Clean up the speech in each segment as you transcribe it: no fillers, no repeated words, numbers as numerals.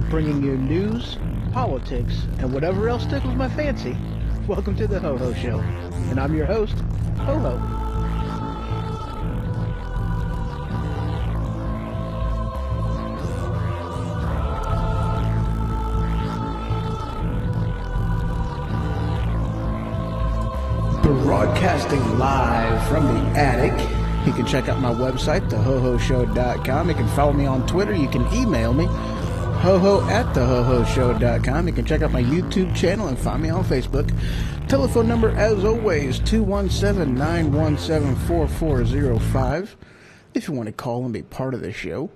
Bringing you news, politics, and whatever else tickles my fancy. Welcome to the Ho Ho Show, and I'm your host, Ho Ho. Broadcasting live from the attic. You can check out my website, thehohoshow.com. You can follow me on Twitter. You can email me, hoho@thehohoshow.com. You can check out my YouTube channel and find me on Facebook. Telephone number, as always, 217-917-4405. If you want to call and be part of the show.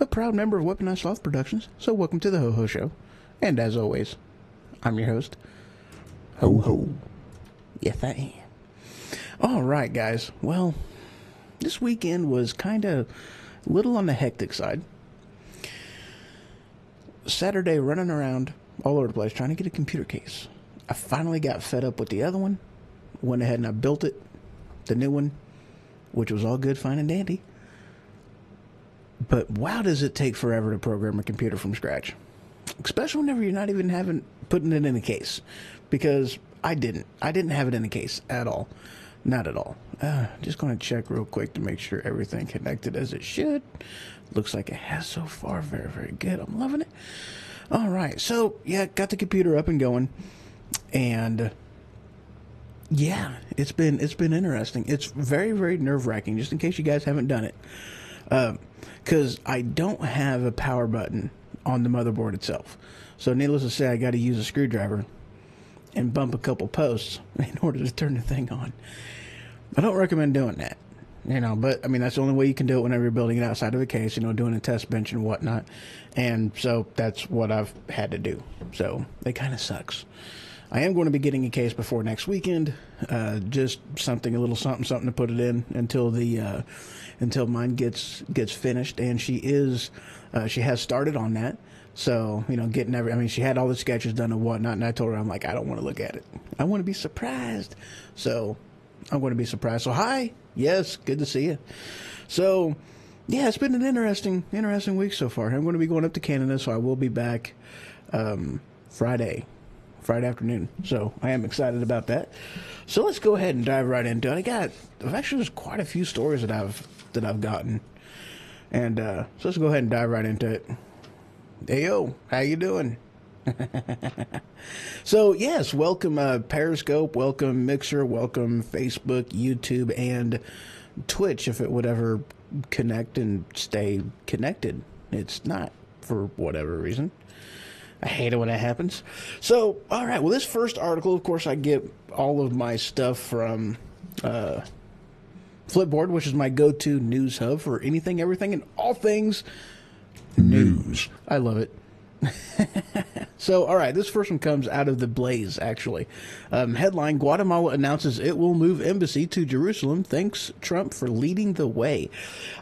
A proud member of Weaponized Sloth Productions. So welcome to the Ho Ho Show. And as always, I'm your host, Ho Ho. Yes, I am. All right, guys. Well, this weekend was kind of a little on the hectic side. Saturday, running around all over the place trying to get a computer case. I finally got fed up with the other one. Went ahead and I built it, the new one, which was all good, fine, and dandy. But wow, does it take forever to program a computer from scratch. Especially whenever you're not even putting it in a case. Because I didn't have it in a case at all. Not at all. Just going to check real quick to make sure everything connected as it should. Looks like it has so far. Very, very good. I'm loving it. All right. So, yeah, got the computer up and going. And, yeah, it's been interesting. It's very, very nerve-wracking, just in case you guys haven't done it. Because I don't have a power button on the motherboard itself. So, needless to say, I got to use a screwdriver and bump a couple posts in order to turn the thing on. I don't recommend doing that, but I mean, that's the only way you can do it whenever you're building it outside of a case, doing a test bench and whatnot. And so that's what I've had to do. So it kind of sucks. I am going to be getting a case before next weekend. Just something, a little something to put it in until mine gets finished. And she has started on that. So, she had all the sketches done and whatnot, and I told her, I'm like, I don't want to look at it. I want to be surprised. So, I'm going to be surprised. So, hi. Yes, good to see you. So, yeah, it's been an interesting week so far. I'm going to be going up to Canada, so I will be back Friday afternoon. So, I am excited about that. So, let's go ahead and dive right into it. There's quite a few stories that I've gotten. And so, let's go ahead and dive right into it. Hey, yo, how you doing? So, yes, welcome Periscope, welcome Mixer, welcome Facebook, YouTube, and Twitch, if it would ever connect and stay connected. It's not, for whatever reason. I hate it when that happens. So, all right, well, this first article, of course, I get all of my stuff from Flipboard, which is my go-to news hub for anything, everything, and all things news. I love it. So, all right, this first one comes out of the Blaze, actually. Headline, Guatemala announces it will move embassy to Jerusalem. Thanks, Trump, for leading the way.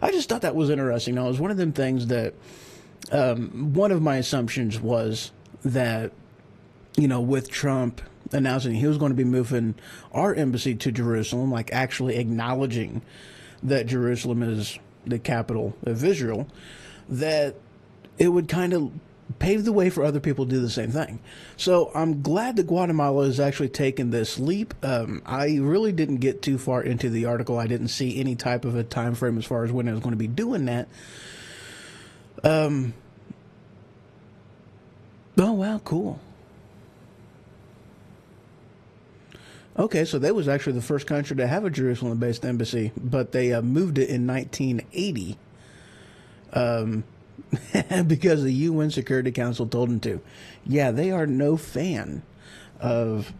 I just thought that was interesting. Now, it was one of them things that one of my assumptions was that, you know, with Trump announcing he was going to be moving our embassy to Jerusalem, like actually acknowledging that Jerusalem is the capital of Israel, that it would kind of pave the way for other people to do the same thing. So I'm glad that Guatemala has actually taken this leap. I really didn't get too far into the article. I didn't see any type of a time frame as far as when I was going to be doing that. Oh, wow, cool. Okay, so they was actually the first country to have a Jerusalem-based embassy, but they moved it in 1980. Because the UN Security Council told them to. Yeah, they are no fan of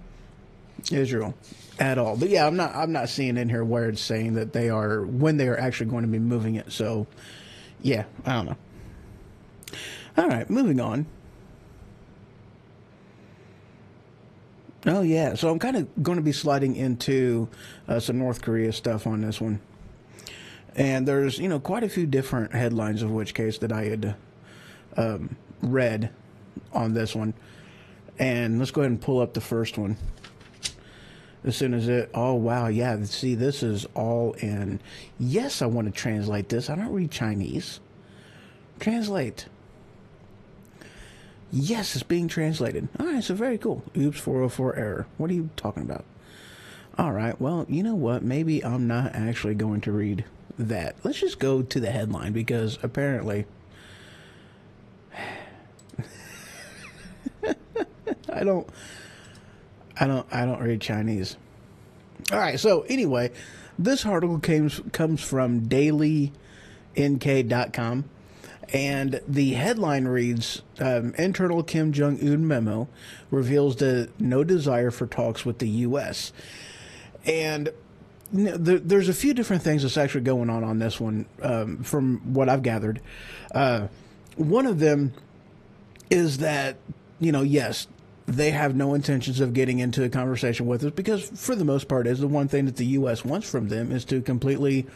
Israel at all. But yeah, I'm not seeing in here where it's saying that they are, when they are actually going to be moving it. So yeah, I don't know. All right, moving on. Oh yeah, so I'm kind of going to be sliding into some North Korea stuff on this one. And there's, you know, quite a few different headlines of which case that I had read on this one. And let's go ahead and pull up the first one. As soon as it, oh, wow, yeah, see, this is all in. Yes, I want to translate this. I don't read Chinese. Translate. Yes, it's being translated. All right, so very cool. Oops, 404 error. What are you talking about? All right, well, you know what? Maybe I'm not actually going to read that. Let's just go to the headline because apparently I don't read Chinese. All right, so anyway, this article comes from dailynk.com, and the headline reads, internal Kim Jong-un memo reveals no desire for talks with the U.S. And there's a few different things that's actually going on this one, from what I've gathered. One of them is that, you know, yes, they have no intentions of getting into a conversation with us because, for the most part, is the one thing that the U.S. wants from them is to completely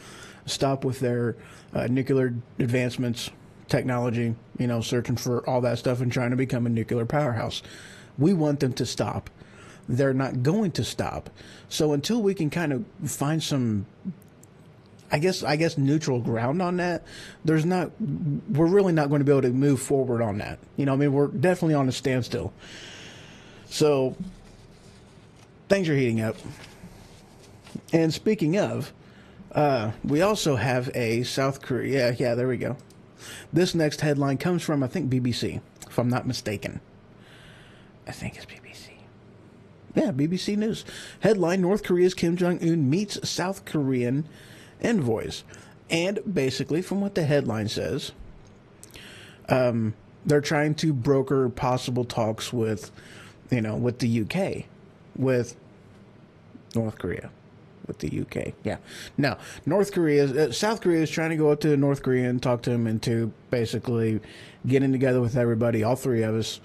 stop with their nuclear advancements, technology, you know, searching for all that stuff and trying to become a nuclear powerhouse. We want them to stop. They're not going to stop. So until we can kind of find some, I guess neutral ground on that, we're really not going to be able to move forward on that. You know, I mean, we're definitely on a standstill. So things are heating up. And speaking of, we also have a South Korea. Yeah, there we go. This next headline comes from, I think, BBC, if I'm not mistaken. I think it's BBC. Yeah, BBC News. Headline, North Korea's Kim Jong-un meets South Korean envoys. And basically, from what the headline says, they're trying to broker possible talks with, you know, with the UK, with North Korea, with the UK. Yeah. Now, South Korea is trying to go up to North Korea and talk to him into basically getting together with everybody, all three of us,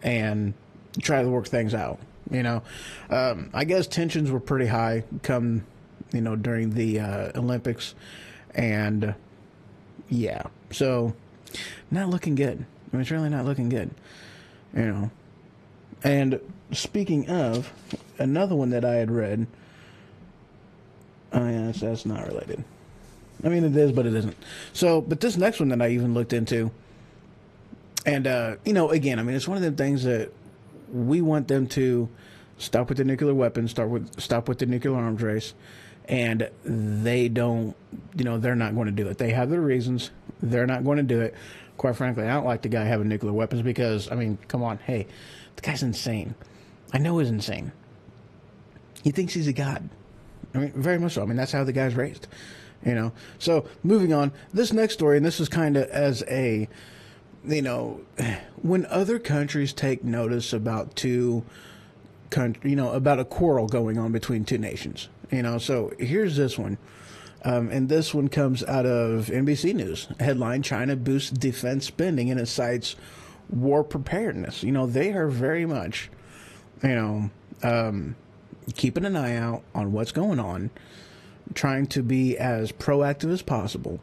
and try to work things out. You know, I guess tensions were pretty high come, you know, during the Olympics, and yeah, so not looking good. I mean, it's really not looking good, you know. And speaking of, another one that I had read, oh yeah, that's not related. I mean, it is, but it isn't. So, but this next one that I even looked into, and you know, again, I mean, it's one of the things that we want them to stop with the nuclear weapons, stop with the nuclear arms race, and they don't, you know, they're not going to do it. They have their reasons. They're not going to do it. Quite frankly, I don't like the guy having nuclear weapons because, I mean, come on, hey, the guy's insane. I know he's insane. He thinks he's a god. I mean, very much so. I mean, that's how the guy's raised, you know. So, moving on, this next story, and this is kind of as a, you know, when other countries take notice about about a quarrel going on between two nations, you know. So, here's this one. And this one comes out of NBC News. Headline, China boosts defense spending and it cites war preparedness. You know, they are very much, you know, keeping an eye out on what's going on, trying to be as proactive as possible,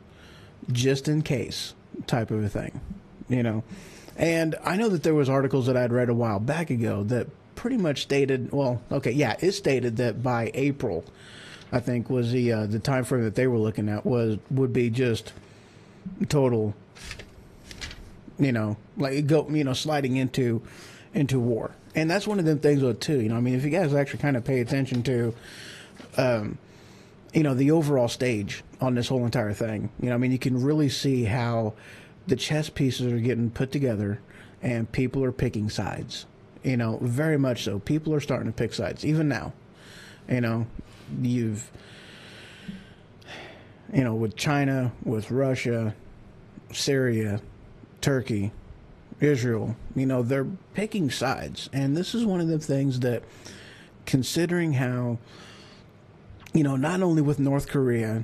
just in case type of a thing, you know. And I know that there was articles that I'd read a while back ago that pretty much stated, well, okay, yeah, it stated that by April, I think was the time frame that they were looking at would be just total, you know, like sliding into war. And that's one of them things though too. You know, I mean, if you guys actually kind of pay attention to, you know, the overall stage on this whole entire thing, you know, I mean, you can really see how the chess pieces are getting put together, and people are picking sides. You know, very much so. People are starting to pick sides even now. You know. You've, you know, with China, with Russia, Syria, Turkey, Israel, you know, they're picking sides. And this is one of the things that, considering how, you know, not only with North Korea,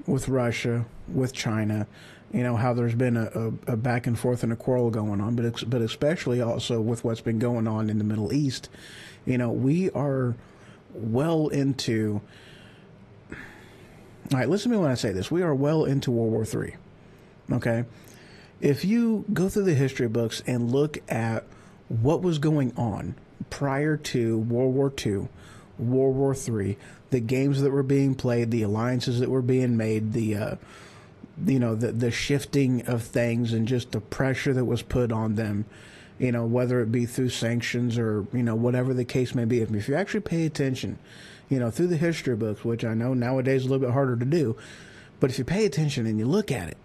with Russia, with China, you know, how there's been a back and forth and a quarrel going on, but especially also with what's been going on in the Middle East, you know, we are well into, all right, listen to me when I say this, we are well into World War III, okay? If you go through the history books and look at what was going on prior to World War II, World War III, the games that were being played, the alliances that were being made, the you know, the shifting of things and just the pressure that was put on them, you know, whether it be through sanctions or, you know, whatever the case may be. If you actually pay attention, you know, through the history books, which I know nowadays is a little bit harder to do, but if you pay attention and you look at it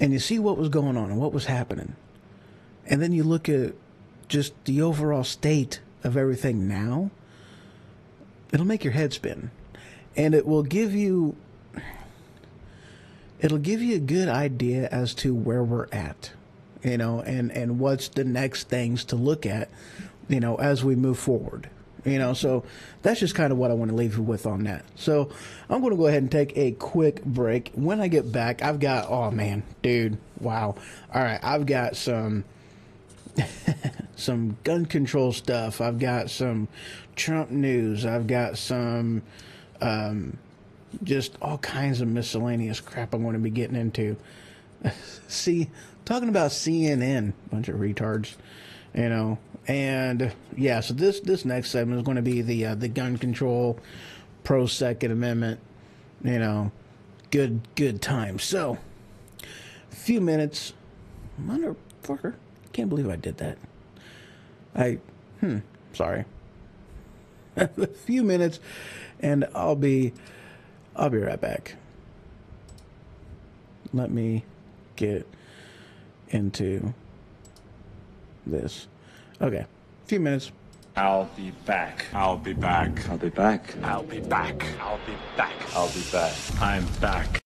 and you see what was going on and what was happening, and then you look at just the overall state of everything now, it'll make your head spin. And it will give you, it'll give you a good idea as to where we're at. You know, and what's the next things to look at, you know, as we move forward. You know, so that's just kind of what I want to leave you with on that. So I'm going to go ahead and take a quick break. When I get back, I've got, oh man, dude, wow. All right, I've got some some gun control stuff. I've got some Trump news. I've got some just all kinds of miscellaneous crap I'm going to be getting into. See, talking about CNN, bunch of retards, you know, and yeah. So this next segment is going to be the gun control, pro Second Amendment, you know, good time. So, a few minutes, motherfucker, can't believe I did that. Sorry. A few minutes, and I'll be right back. Let me get into this. Okay, a few minutes. I'll be back. I'll be back. I'll be back. I'll be back. I'll be back. I'll be back. I'm back.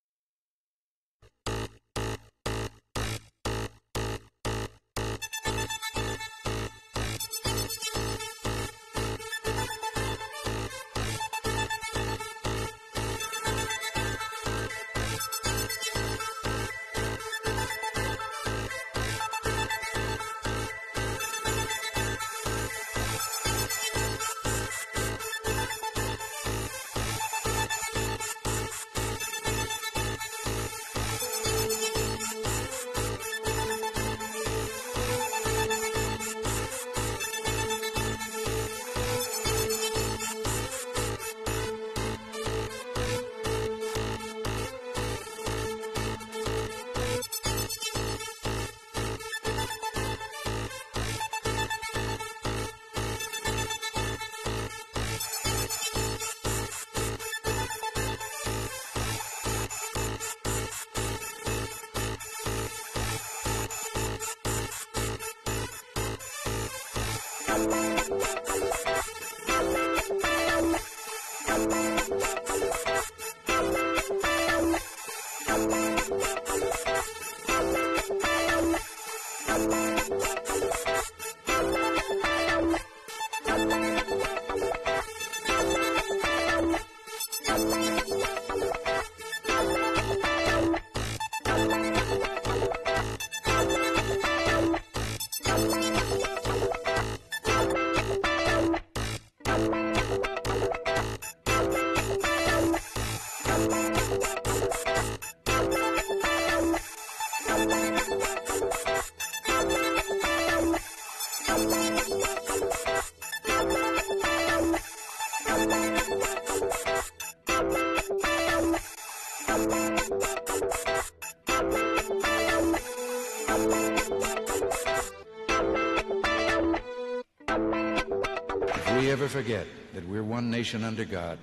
If we ever forget that we're one nation under God,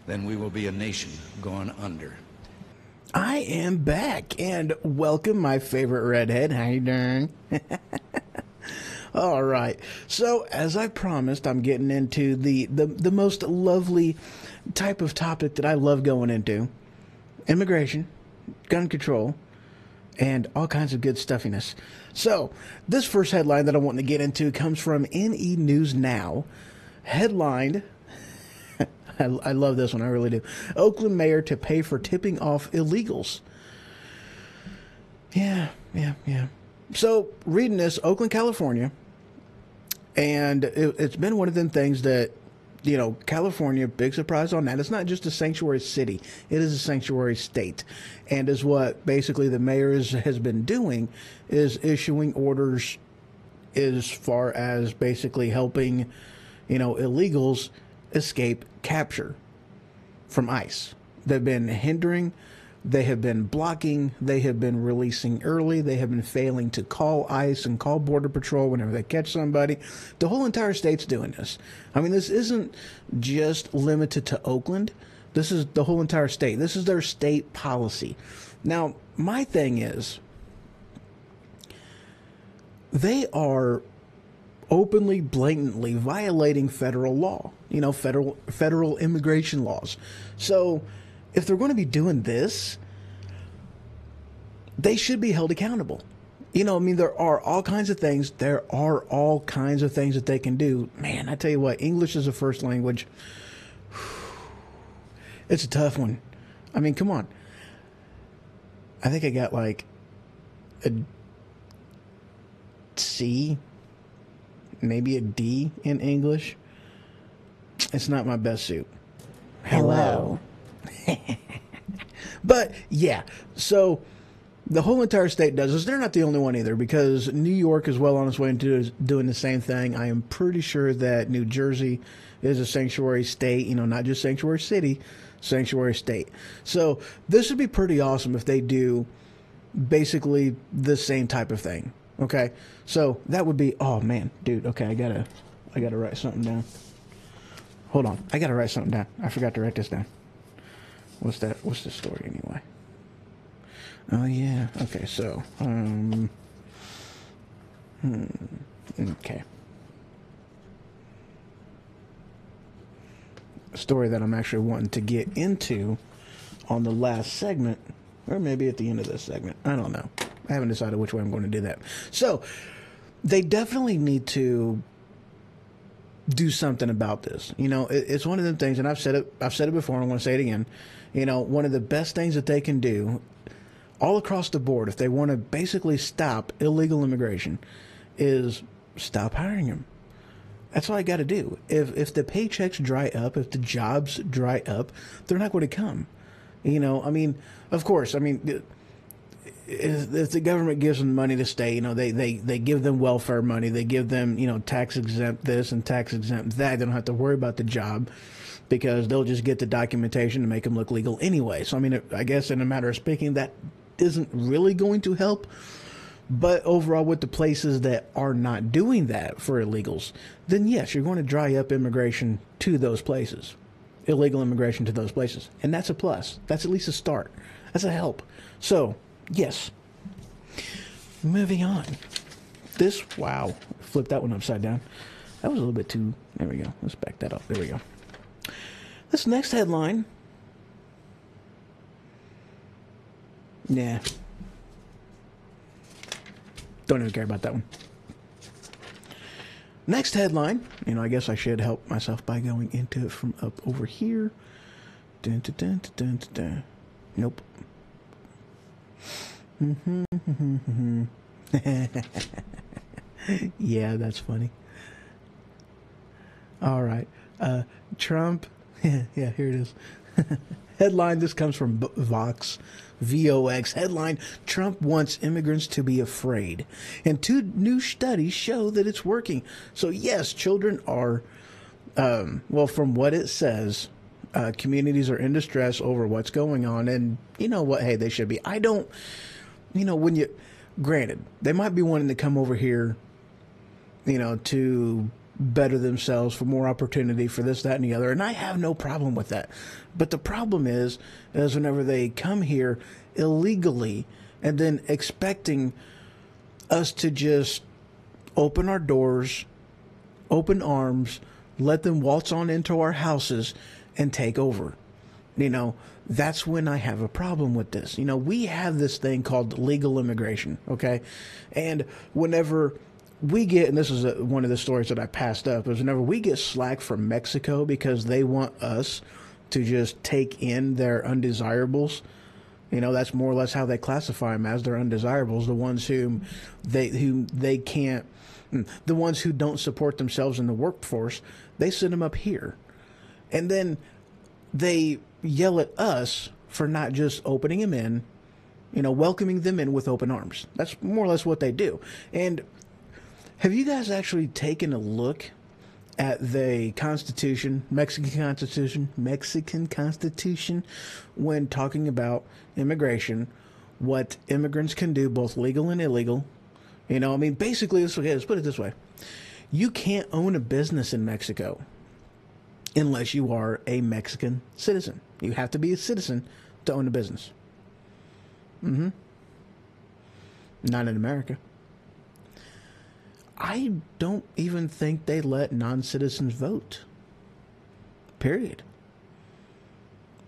then we will be a nation going under. I am back, and welcome, my favorite redhead. How you doing? All right. So, as I promised, I'm getting into the most lovely type of topic that I love going into: immigration, gun control, and all kinds of good stuffiness. So, this first headline that I want to get into comes from NE News Now, headlined, I love this one, I really do. Oakland mayor to pay for tipping off illegals. Yeah. So, reading this, Oakland, California, and it's been one of them things that, you know, California, big surprise on that. It's not just a sanctuary city. It is a sanctuary state. And is what basically the mayor has been doing is issuing orders as far as basically helping, you know, illegals escape capture from ICE. They've been hindering, they have been blocking, they have been releasing early, they have been failing to call ICE and call Border Patrol whenever they catch somebody. The whole entire state's doing this. I mean, this isn't just limited to Oakland. This is the whole entire state. This is their state policy. Now, my thing is, they are openly, blatantly violating federal law, you know, federal immigration laws. So if they're going to be doing this, they should be held accountable. You know, I mean, there are all kinds of things. There are all kinds of things that they can do. Man, I tell you what, English is a first language. It's a tough one. I mean, come on. I think I got like a C, maybe a D in English. It's not my best suit. Hello. But yeah, so the whole entire state does this. They're not the only one either, because New York is well on its way into doing the same thing. I am pretty sure that New Jersey is a sanctuary state, you know, not just sanctuary city, sanctuary state. So this would be pretty awesome if they do basically the same type of thing. Okay, so that would be, oh man, dude. Okay, I gotta write something down. Hold on, I gotta write something down. I forgot to write this down. What's that? What's the story anyway? Oh yeah. Okay, so okay. A story that I'm actually wanting to get into on the last segment, or maybe at the end of this segment. I don't know. I haven't decided which way I'm going to do that. So they definitely need to do something about this. You know, it's one of them things, and I've said it before, and I'm going to say it again. You know, one of the best things that they can do all across the board, if they want to basically stop illegal immigration, is stop hiring them. That's all I got to do. If the paychecks dry up, if the jobs dry up, they're not going to come. You know, I mean, of course, I mean, if the government gives them money to stay, you know, they give them welfare money, they give them, you know, tax exempt this and tax exempt that. They don't have to worry about the job because they'll just get the documentation to make them look legal anyway. So, I mean, I guess in a matter of speaking, that isn't really going to help. But overall, with the places that are not doing that for illegals, then yes, you're going to dry up immigration to those places, illegal immigration to those places. And that's a plus. That's at least a start. That's a help. So, yes. Moving on. Wow, flipped that one upside down. That was a little bit too... There we go. Let's back that up. There we go. This next headline... Nah. Don't even care about that one. Next headline. You know, I guess I should help myself by going into it from up over here. Dun, dun, dun, dun, dun, dun. Nope. Yeah, that's funny. All right. Trump. Yeah, here it is. Headline, this comes from Vox. VOX. Headline, Trump wants immigrants to be afraid. And 2 new studies show that it's working. So, yes, children are, well, from what it says, communities are in distress over what's going on. And you know what? Hey, they should be. I don't, you know, when you, granted, they might be wanting to come over here, you know, to better themselves, for more opportunity, for this, that, and the other. And I have no problem with that. But the problem is whenever they come here illegally and then expecting us to just open our doors, open arms, let them waltz on into our houses and take over. You know, that's when I have a problem with this. You know, we have this thing called legal immigration, okay? And whenever we get, and this is one of the stories that I passed up, is whenever we get slack from Mexico because they want us to just take in their undesirables, you know, that's more or less how they classify them, as their undesirables, the ones whom they can't, the ones who don't support themselves in the workforce, they send them up here. And then they yell at us for not just opening them in, you know, welcoming them in with open arms. That's more or less what they do. And have you guys actually taken a look at the Constitution, Mexican Constitution, when talking about immigration, what immigrants can do, both legal and illegal? You know, I mean, basically, let's put it this way. You can't own a business in Mexico unless you are a Mexican citizen. You have to be a citizen to own a business. Not in America. I don't even think they let non-citizens vote. Period.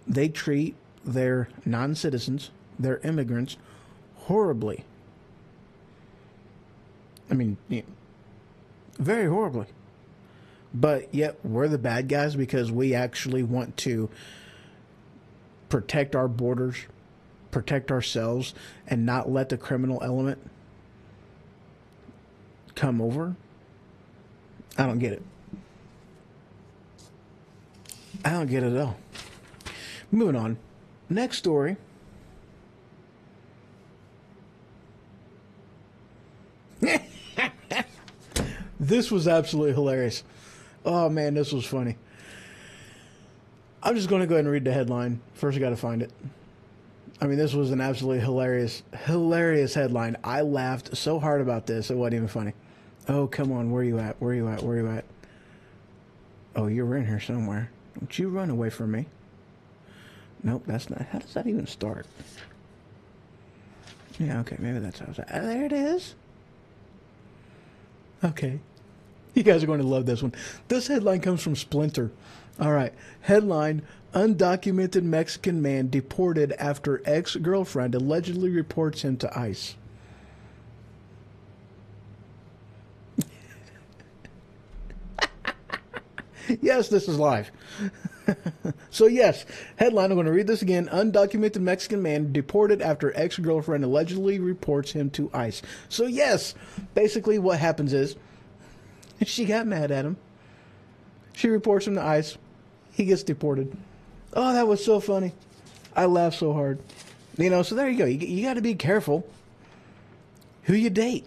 They treat their non-citizens, their immigrants, horribly. I mean, yeah, very horribly. But yet we're the bad guys because we actually want to protect our borders, protect ourselves, and not let the criminal element come over. I don't get it. I don't get it at all. Moving on. Next story. This was absolutely hilarious. Oh man, this was funny. I'm just going to go ahead and read the headline. First, I got to find it. I mean, this was an absolutely hilarious headline. I laughed so hard about this, it wasn't even funny. Oh, come on. Where are you at? Where are you at? Where are you at? Oh, you're in here somewhere. Don't you run away from me. Nope, that's not. How does that even start? Yeah, okay, maybe that's how it's at. There it is. Okay. You guys are going to love this one. This headline comes from Splinter. All right. Headline, undocumented Mexican man deported after ex-girlfriend allegedly reports him to ICE. Yes, this is live. So yes, headline, I'm going to read this again. Undocumented Mexican man deported after ex-girlfriend allegedly reports him to ICE. So yes, basically what happens is she got mad at him. She reports him to ICE. He gets deported. Oh, that was so funny. I laughed so hard. You know, so there you go. You got to be careful who you date.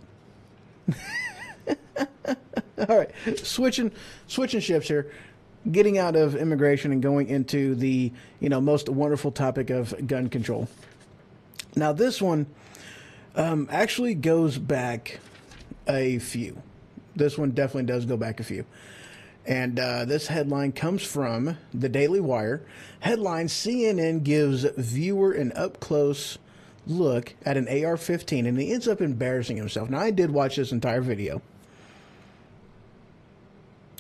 All right, switching ships here, getting out of immigration and going into the, you know, most wonderful topic of gun control. Now, this one actually goes back a few. This one definitely does go back a few. And this headline comes from the Daily Wire. Headline, CNN gives viewer an up-close look at an AR-15, and he ends up embarrassing himself. Now, I did watch this entire video.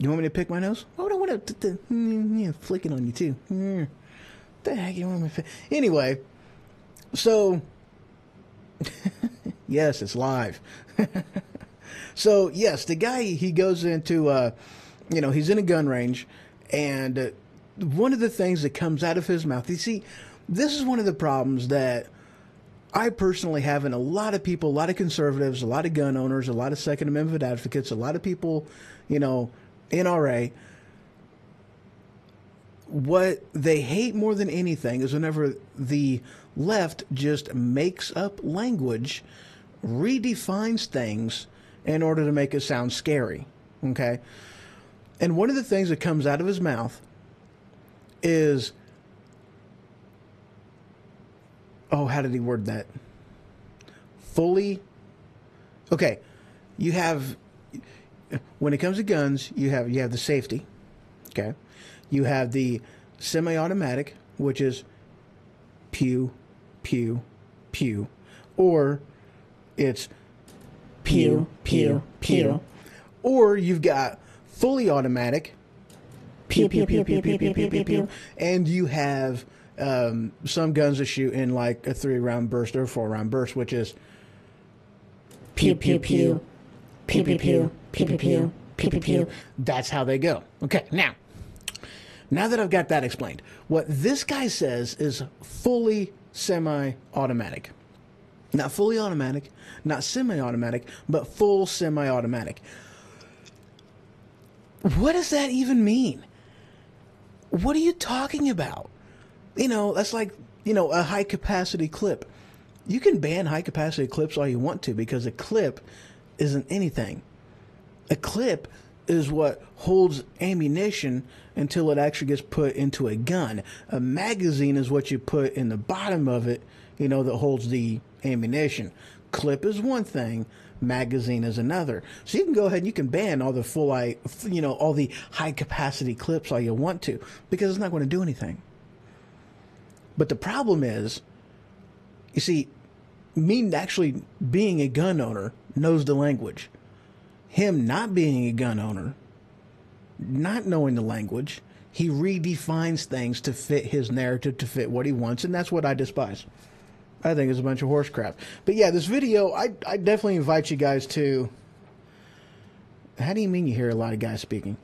You want me to pick my nose? Oh, I don't want to flick it on you too. What the heck you want me to? Anyway, so yes, it's live. So yes, the guy, he goes into he's in a gun range, and one of the things that comes out of his mouth, you see, this is one of the problems that I personally have in a lot of people, a lot of conservatives, a lot of gun owners, a lot of Second Amendment advocates, a lot of people, NRA. What they hate more than anything is whenever the left just makes up language, redefines things in order to make it sound scary. Okay? And one of the things that comes out of his mouth is, how did he word that? Okay, you have, when it comes to guns, you have the safety, okay? You have the semi-automatic, which is pew, pew, pew, or it's pew, pew, pew, or you've got fully automatic, pew, pew, pew, pew, pew, pew, pew, pew, pew, and you have some guns that shoot in like a 3-round burst or a 4-round burst, which is pew, pew, pew, pew, pew, pew, pew, pew, pew, pew, pew, pew. That's how they go. Okay, now that I've got that explained, what this guy says is fully semi-automatic. Not fully automatic, not semi-automatic, but full semi-automatic. What does that even mean? What are you talking about? That's like, a high-capacity clip. You can ban high-capacity clips all you want to, because a clip isn't anything. A clip is what holds ammunition until it actually gets put into a gun. A magazine is what you put in the bottom of it, that holds the ammunition. Clip is one thing, magazine is another. So you can go ahead and you can ban all the all the high-capacity clips all you want to, because it's not going to do anything. But the problem is, you see, me actually being a gun owner knows the language. Him not being a gun owner, not knowing the language, he redefines things to fit his narrative, to fit what he wants, and that's what I despise. I think it's a bunch of horse crap. But yeah, this video, I definitely invite you guys to... How do you mean you hear a lot of guys speaking?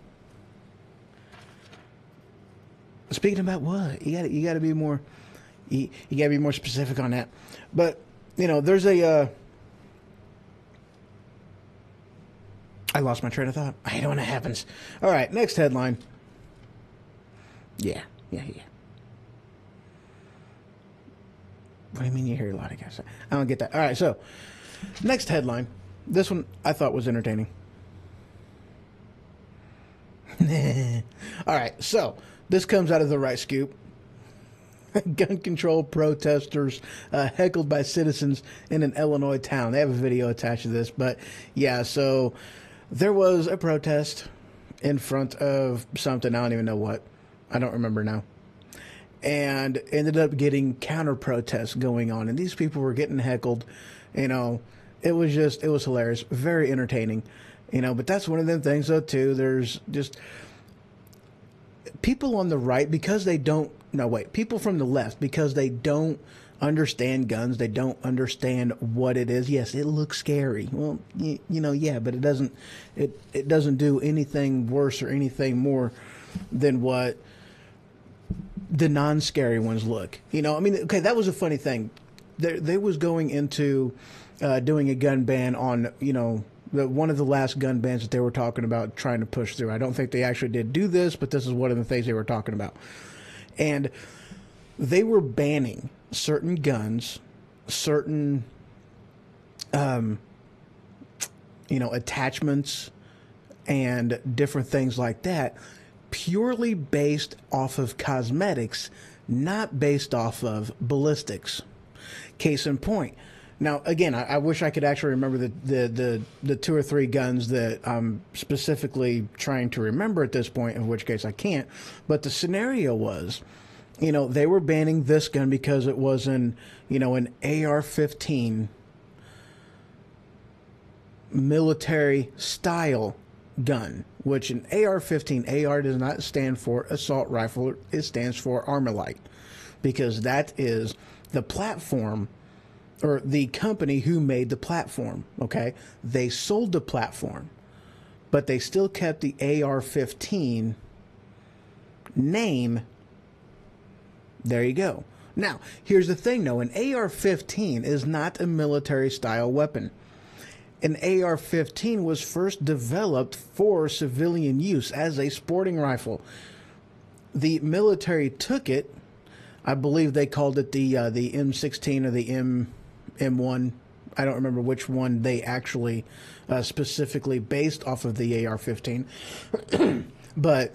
Speaking about what? You got to be more... You got to be more specific on that. But, there's a... I lost my train of thought. I hate it when it happens. All right, next headline. Yeah. What do you mean you hear a lot of guys? I don't get that. All right, so next headline. This one I thought was entertaining. All right, so this comes out of the Right Scoop. Gun control protesters heckled by citizens in an Illinois town. They have a video attached to this, but yeah, so there was a protest in front of something. I don't even know what. I don't remember now. And ended up getting counter protests going on, and these people were getting heckled. It was hilarious, very entertaining. But that's one of them things though too. There's just people on the right, because they don't. No, wait. People from the left, because they don't understand guns. They don't understand what it is. Yes, it looks scary. Well, yeah, but it doesn't. It doesn't do anything worse or anything more than what the non-scary ones look. Okay, that was a funny thing. They was going into doing a gun ban on, one of the last gun bans that they were talking about trying to push through. I don't think they actually did do this, but this is one of the things they were talking about. And they were banning certain guns, certain, attachments and different things like that, purely based off of cosmetics, not based off of ballistics. Case in point. Now, again, I wish I could actually remember the 2 or 3 guns that I'm specifically trying to remember at this point, in which case I can't. But the scenario was, they were banning this gun because it was an AR-15 military style gun, which an AR-15, AR does not stand for assault rifle, it stands for Armalite, because that is the platform, or the company who made the platform, okay? They sold the platform, but they still kept the AR-15 name. There you go. Now, here's the thing, though. An AR-15 is not a military-style weapon. An AR-15 was first developed for civilian use as a sporting rifle. The military took it. I believe they called it the M16 or the M1. I don't remember which one they actually specifically based off of the AR-15. But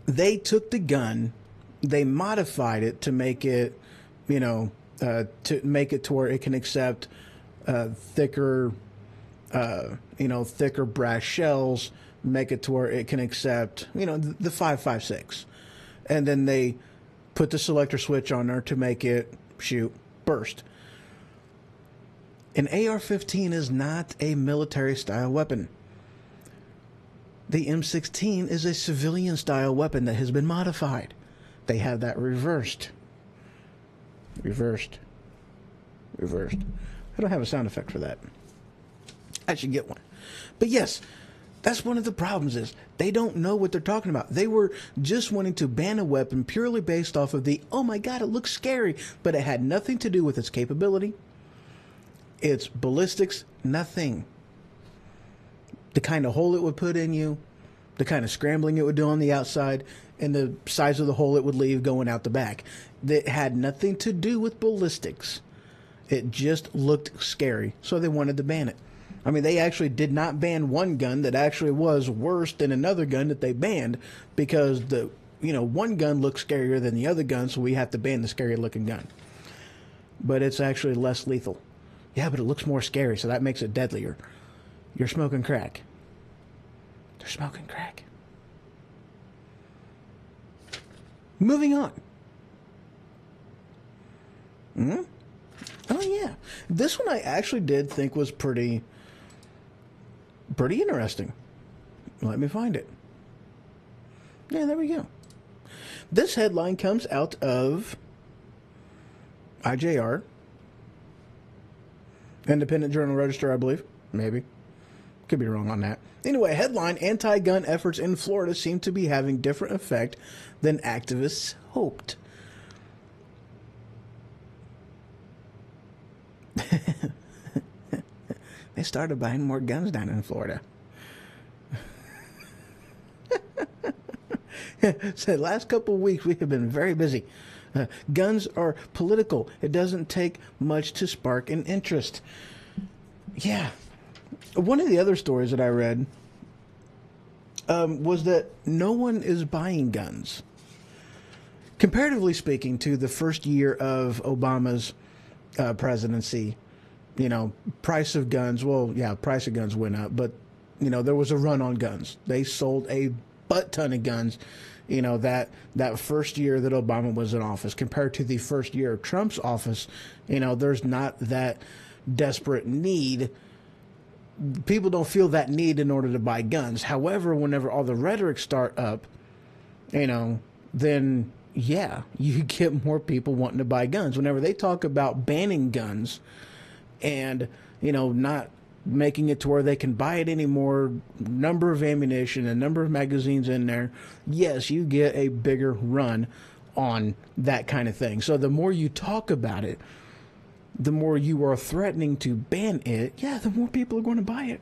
they took the gun, they modified it to make it, to make it to where it can accept thicker brass shells, make it to where it can accept, the 5.56. And then they put the selector switch on there to make it shoot burst. An AR-15 is not a military-style weapon. The M16 is a civilian-style weapon that has been modified. They have that reversed. Reversed. I don't have a sound effect for that. I should get one. But yes, that's one of the problems is they don't know what they're talking about. They were just wanting to ban a weapon purely based off of the, oh my God, it looks scary, but it had nothing to do with its capability, its ballistics, nothing. The kind of hole it would put in you, the kind of scrambling it would do on the outside, and the size of the hole it would leave going out the back. That had nothing to do with ballistics. It just looked scary, so they wanted to ban it. I mean, they actually did not ban one gun that actually was worse than another gun that they banned because one gun looks scarier than the other gun, so we have to ban the scary looking gun. But it's actually less lethal. Yeah, but it looks more scary, so that makes it deadlier. You're smoking crack. They're smoking crack. Moving on. Oh, yeah. This one I actually did think was pretty interesting. Let me find it. Yeah, there we go. This headline comes out of IJR, Independent Journal Register, I believe. Maybe. Could be wrong on that. Anyway, headline, anti-gun efforts in Florida seem to be having different effect than activists hoped. They started buying more guns down in Florida. So the last couple of weeks we have been very busy. Guns are political. It doesn't take much to spark an interest. Yeah. One of the other stories that I read was that no one is buying guns. Comparatively speaking to the first year of Obama's presidency, price of guns, price of guns went up, but, there was a run on guns. They sold a butt ton of guns, that first year that Obama was in office compared to the first year of Trump's office. There's not that desperate need. People don't feel that need in order to buy guns. However, whenever all the rhetoric start up, then yeah, you get more people wanting to buy guns. Whenever they talk about banning guns and, not making it to where they can buy it anymore, number of ammunition and number of magazines in there, yes, you get a bigger run on that kind of thing. So the more you talk about it, the more you are threatening to ban it, yeah, the more people are going to buy it.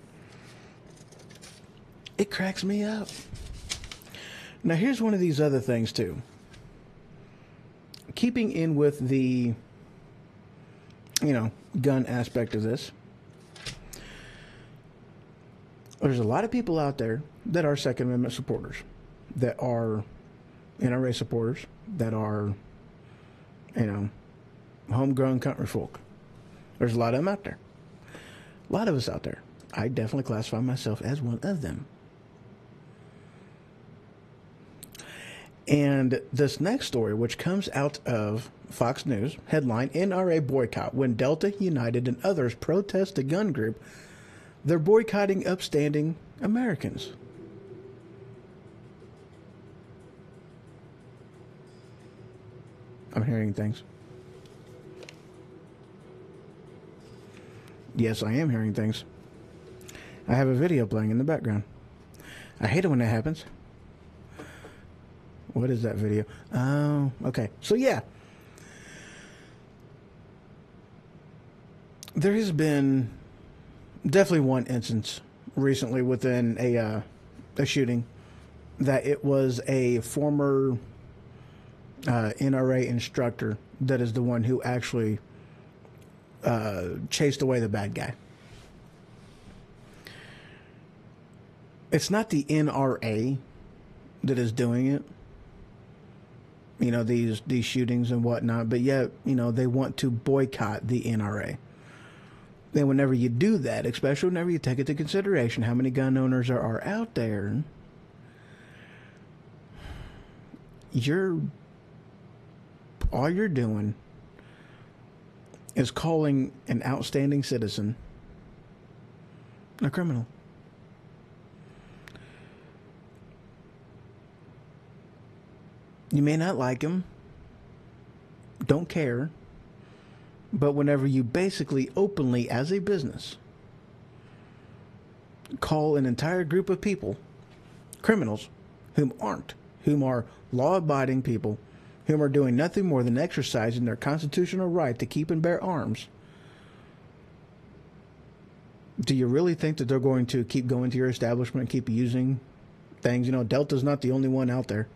It cracks me up. Now, here's one of these other things, too. Keeping in with the, gun aspect of this, there's a lot of people out there that are Second Amendment supporters, that are NRA supporters, that are, homegrown country folk. There's a lot of them out there. A lot of us out there. I definitely classify myself as one of them. And this next story, which comes out of Fox News, headline, NRA boycott when Delta United and others protest the gun group. They're boycotting upstanding Americans. I'm hearing things. Yes, I am hearing things. I have a video playing in the background. I hate it when that happens. What is that video? Oh, okay. So yeah. There has been definitely one instance recently within a shooting that it was a former NRA instructor that is the one who actually chased away the bad guy. It's not the NRA that is doing it, you know, these shootings and whatnot, but yet, you know, they want to boycott the NRA. Then whenever you do that, especially whenever you take into consideration how many gun owners are out there, all you're doing is calling an outstanding citizen a criminal. You may not like him, don't care, but whenever you basically openly, as a business, call an entire group of people criminals whom are law-abiding people, whom are doing nothing more than exercising their constitutional right to keep and bear arms, do you really think that they're going to keep going to your establishment and keep using things? You know, Delta's not the only one out there.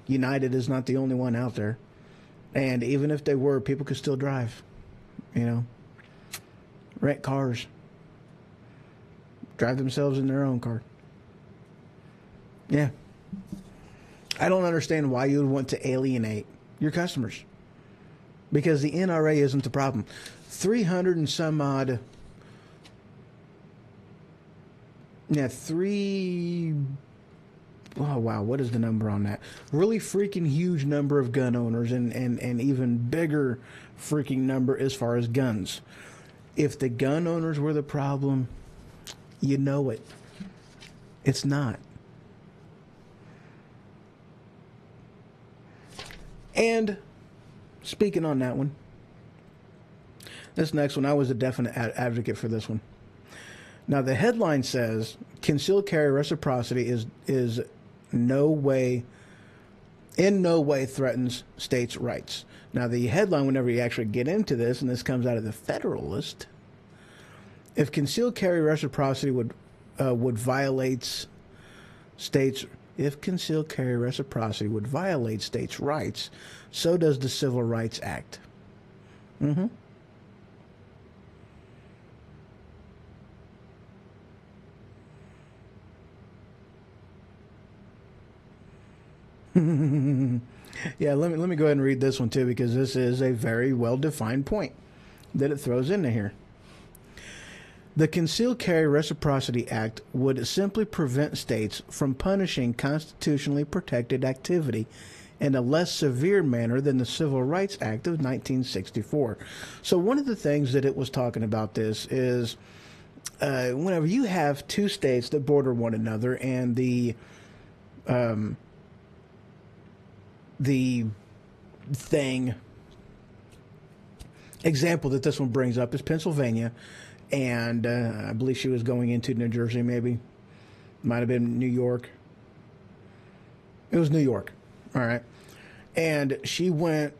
United is not the only one out there. And even if they were, people could still drive, you know, rent cars, drive themselves in their own car. Yeah. I don't understand why you would want to alienate your customers, because the NRA isn't the problem. 300 and some odd, oh wow, what is the number on that? Really freaking huge number of gun owners, and even bigger freaking number as far as guns. If the gun owners were the problem, you know it. It's not. And speaking on that one, this next one, I was a definite advocate for this one. Now, the headline says, concealed carry reciprocity is in no way threatens states' rights. Now, the headline, whenever you actually get into this, and this comes out of the Federalist, if concealed carry reciprocity would violate states' if concealed carry reciprocity would violate states' rights, so does the Civil Rights Act. Mm-hmm. Yeah, let me go ahead and read this one too, because this is a very well-defined point that it throws into here. The Concealed Carry Reciprocity Act would simply prevent states from punishing constitutionally protected activity in a less severe manner than the Civil Rights Act of 1964. So one of the things that it was talking about this is whenever you have two states that border one another, and the example that this one brings up is Pennsylvania, and I believe she was going into New Jersey, maybe. Might have been New York. It was New York. All right. And she went,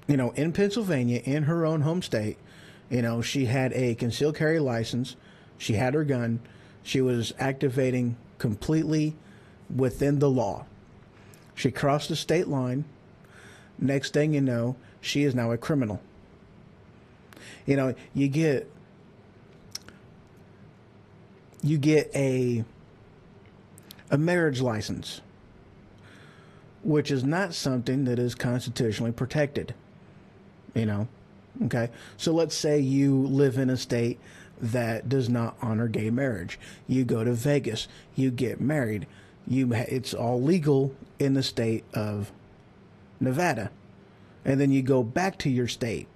you know, in Pennsylvania, in her own home state. You know, she had a concealed carry license. She had her gun. She was activating completely within the law. She crossed the state line. Next thing you know, she is now a criminal. You know, you get a marriage license, which is not something that is constitutionally protected. You know, okay? So let's say you live in a state that does not honor gay marriage. You go to Vegas, you get married. It's all legal in the state of Nevada. And then you go back to your state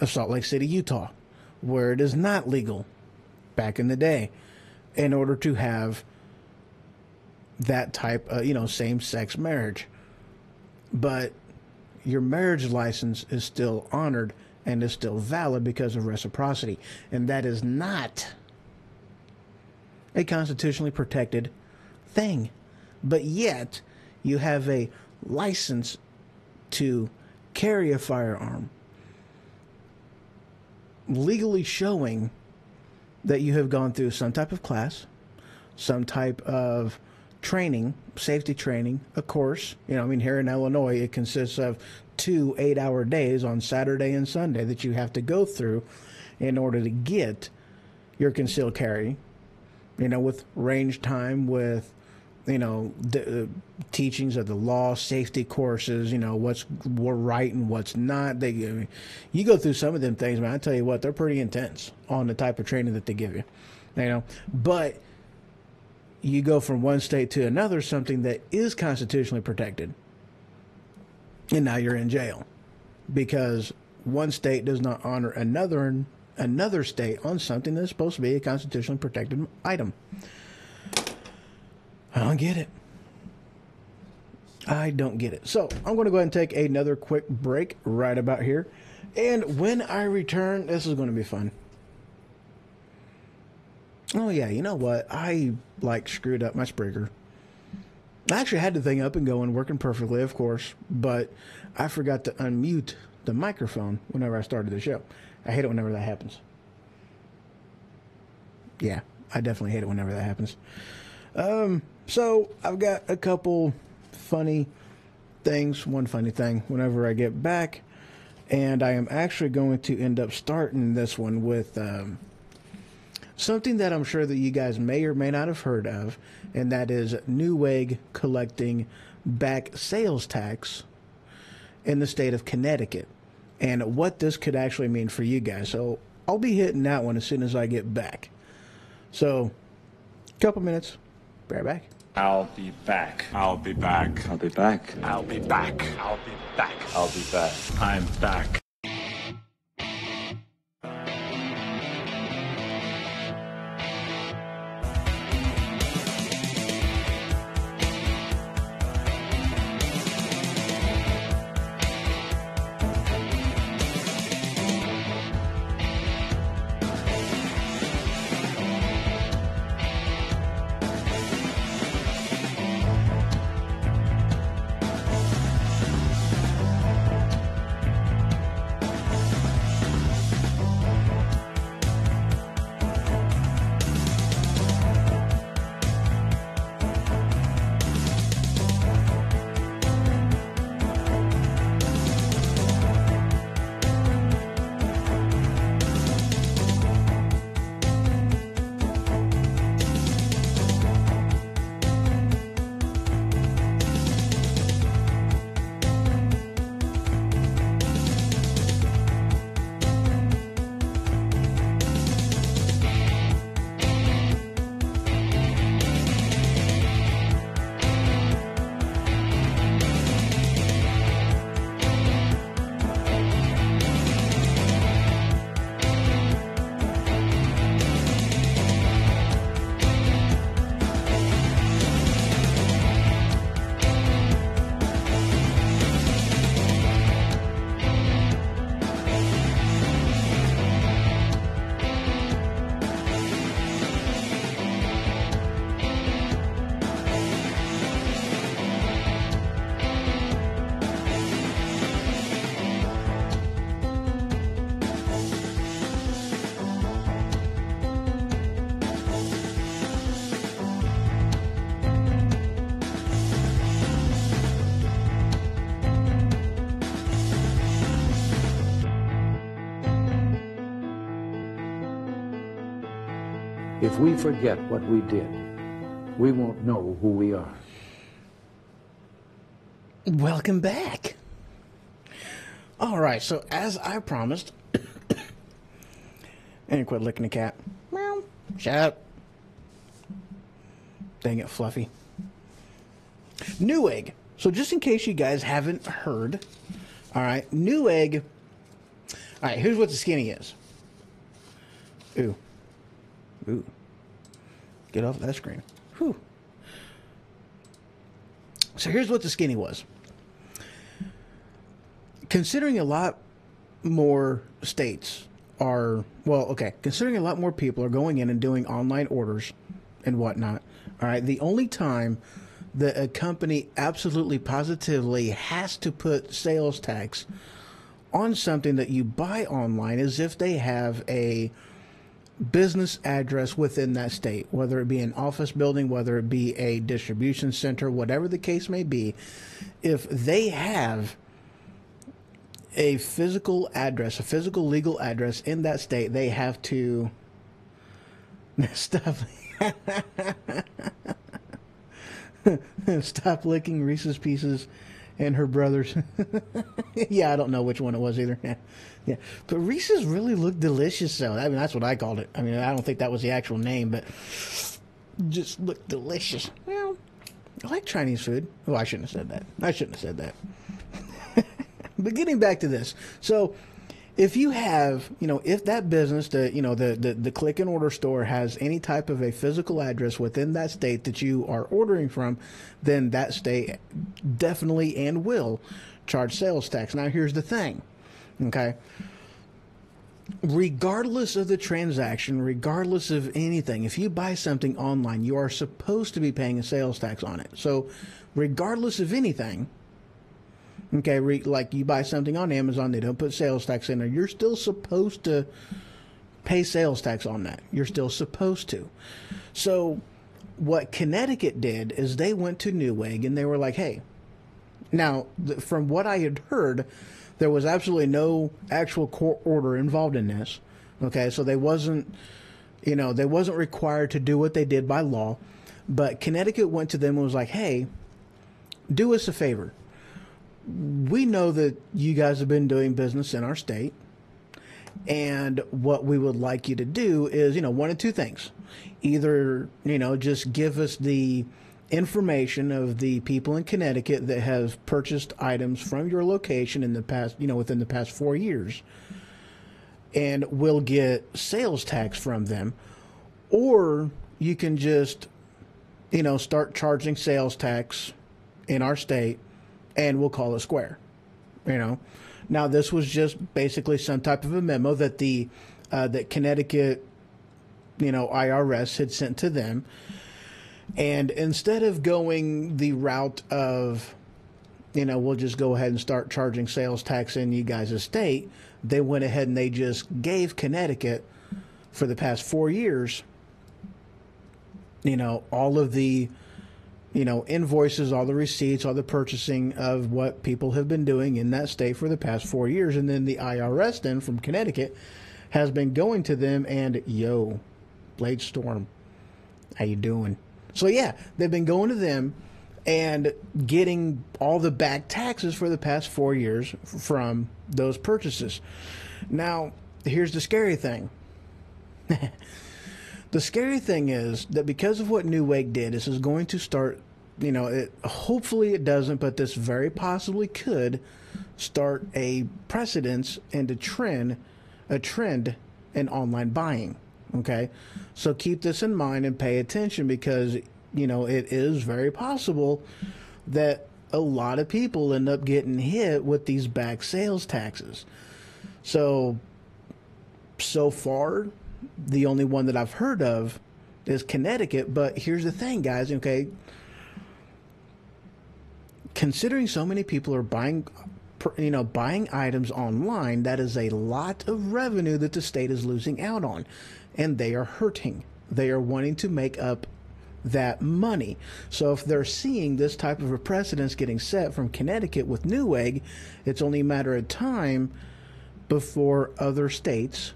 of Salt Lake City, Utah, where it is not legal back in the day in order to have that type of, same-sex marriage. But your marriage license is still honored and is still valid because of reciprocity. And that is not a constitutionally protected thing. But yet, you have a license to carry a firearm, legally showing that you have gone through some type of class, some type of training, safety training, a course. Here in Illinois, it consists of 2 8-hour days on Saturday and Sunday that you have to go through in order to get your concealed carry, with range time, with, teachings of the law, safety courses, what's right and what's not. You go through some of them things, man, I tell you what, they're pretty intense on the type of training that they give you, but you go from one state to another, something that is constitutionally protected, and now you're in jail because one state does not honor another state on something that's supposed to be a constitutionally protected item. I don't get it. I don't get it. So I'm going to go ahead and take another quick break right about here. And when I return, this is going to be fun. Oh, yeah, you know what? I, screwed up my Spreaker. I actually had the thing up and going, working perfectly, of course, but I forgot to unmute the microphone whenever I started the show. I hate it whenever that happens. Yeah, I definitely hate it whenever that happens. So I've got a couple funny things, one funny thing whenever I get back, and I am actually going to end up starting this one with something that I'm sure that you guys may or may not have heard of, and that is Newegg collecting back sales tax in the state of Connecticut, and what this could actually mean for you guys. So I'll be hitting that one as soon as I get back. So, a couple minutes. Be right back. I'll be back. I'll be back. I'll be back. I'll be back. I'll be back. I'll be back. I'm back. If we forget what we did, we won't know who we are. Welcome back. All right, so as I promised, and quit licking the cat. Meow. Shut up. Dang it, Fluffy. Newegg. So just in case you guys haven't heard, all right, Newegg. All right, here's what the skinny is. Ooh. Ooh. Get off that screen. Whew. So here's what the skinny was. Considering a lot more states are, well, okay, considering a lot more people are going in and doing online orders and whatnot, all right, the only time that a company absolutely positively has to put sales tax on something that you buy online is if they have a business address within that state, whether it be an office building, whether it be a distribution center, whatever the case may be. If they have a physical address, a physical legal address in that state, they have to stop stop licking Reese's Pieces and her brothers. Yeah, I don't know which one it was either. Yeah, but Reese's really looked delicious, though. I mean, that's what I called it. I mean, I don't think that was the actual name, but just looked delicious. Well, I like Chinese food. Oh, I shouldn't have said that. I shouldn't have said that. But getting back to this, so if you have, if that business, the click and order store has any type of a physical address within that state that you are ordering from, then that state definitely and will charge sales tax. Now, here's the thing, okay? Regardless of the transaction, regardless of anything, if you buy something online, you are supposed to be paying a sales tax on it. So, regardless of anything, okay, like you buy something on Amazon, they don't put sales tax in there. You're still supposed to pay sales tax on that. You're still supposed to. So what Connecticut did is they went to Newegg and they were like, hey, now from what I had heard, there was absolutely no actual court order involved in this. Okay, so they wasn't required to do what they did by law. But Connecticut went to them and was like, hey, do us a favor. We know that you guys have been doing business in our state, and what we would like you to do is, one of two things. Either, just give us the information of the people in Connecticut that have purchased items from your location in the past, within the past 4 years, and we'll get sales tax from them. Or you can just, start charging sales tax in our state, and we'll call it square. Now this was just basically some type of a memo that that Connecticut, IRS had sent to them. And instead of going the route of, we'll just go ahead and start charging sales tax in you guys' state, they went ahead and they just gave Connecticut for the past 4 years, all of the invoices, all the receipts, all the purchasing of what people have been doing in that state for the past 4 years. And then the IRS then from Connecticut has been going to them and, yo, Blade Storm, how you doing? So, yeah, they've been going to them and getting all the back taxes for the past 4 years from those purchases. Now, here's the scary thing. The scary thing is that because of what Newegg did, this is going to start, hopefully it doesn't, but this very possibly could start a precedence and a trend in online buying. Okay, so keep this in mind and pay attention because, it is very possible that a lot of people end up getting hit with these back sales taxes. So far, the only one that I've heard of is Connecticut. But here's the thing, guys, okay? Considering so many people are buying items online, that is a lot of revenue that the state is losing out on. And they are hurting. They are wanting to make up that money. So if they're seeing this type of a precedence getting set from Connecticut with Newegg, it's only a matter of time before other states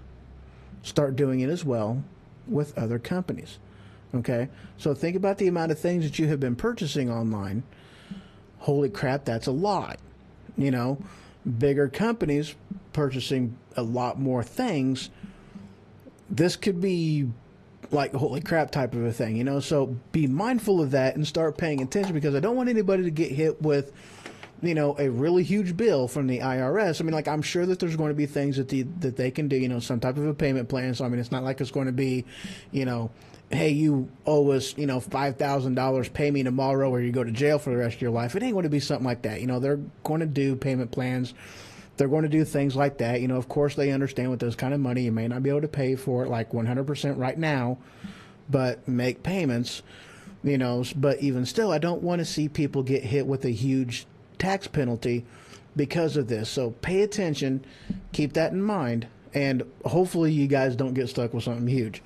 start doing it as well with other companies. Okay, so think about the amount of things that you have been purchasing online. Holy crap, that's a lot. Bigger companies purchasing a lot more things. This could be like holy crap type of a thing, so be mindful of that and start paying attention, because I don't want anybody to get hit with a really huge bill from the IRS, I mean, like, I'm sure that there's going to be things that that they can do, some type of a payment plan. So, I mean, it's not like it's going to be, hey, you owe us, $5,000, pay me tomorrow, or you go to jail for the rest of your life. It ain't going to be something like that. They're going to do payment plans. They're going to do things like that. Of course, they understand with this kind of money, you may not be able to pay for it like 100% right now, but make payments, but even still, I don't want to see people get hit with a huge tax penalty because of this. So pay attention, keep that in mind, and hopefully you guys don't get stuck with something huge,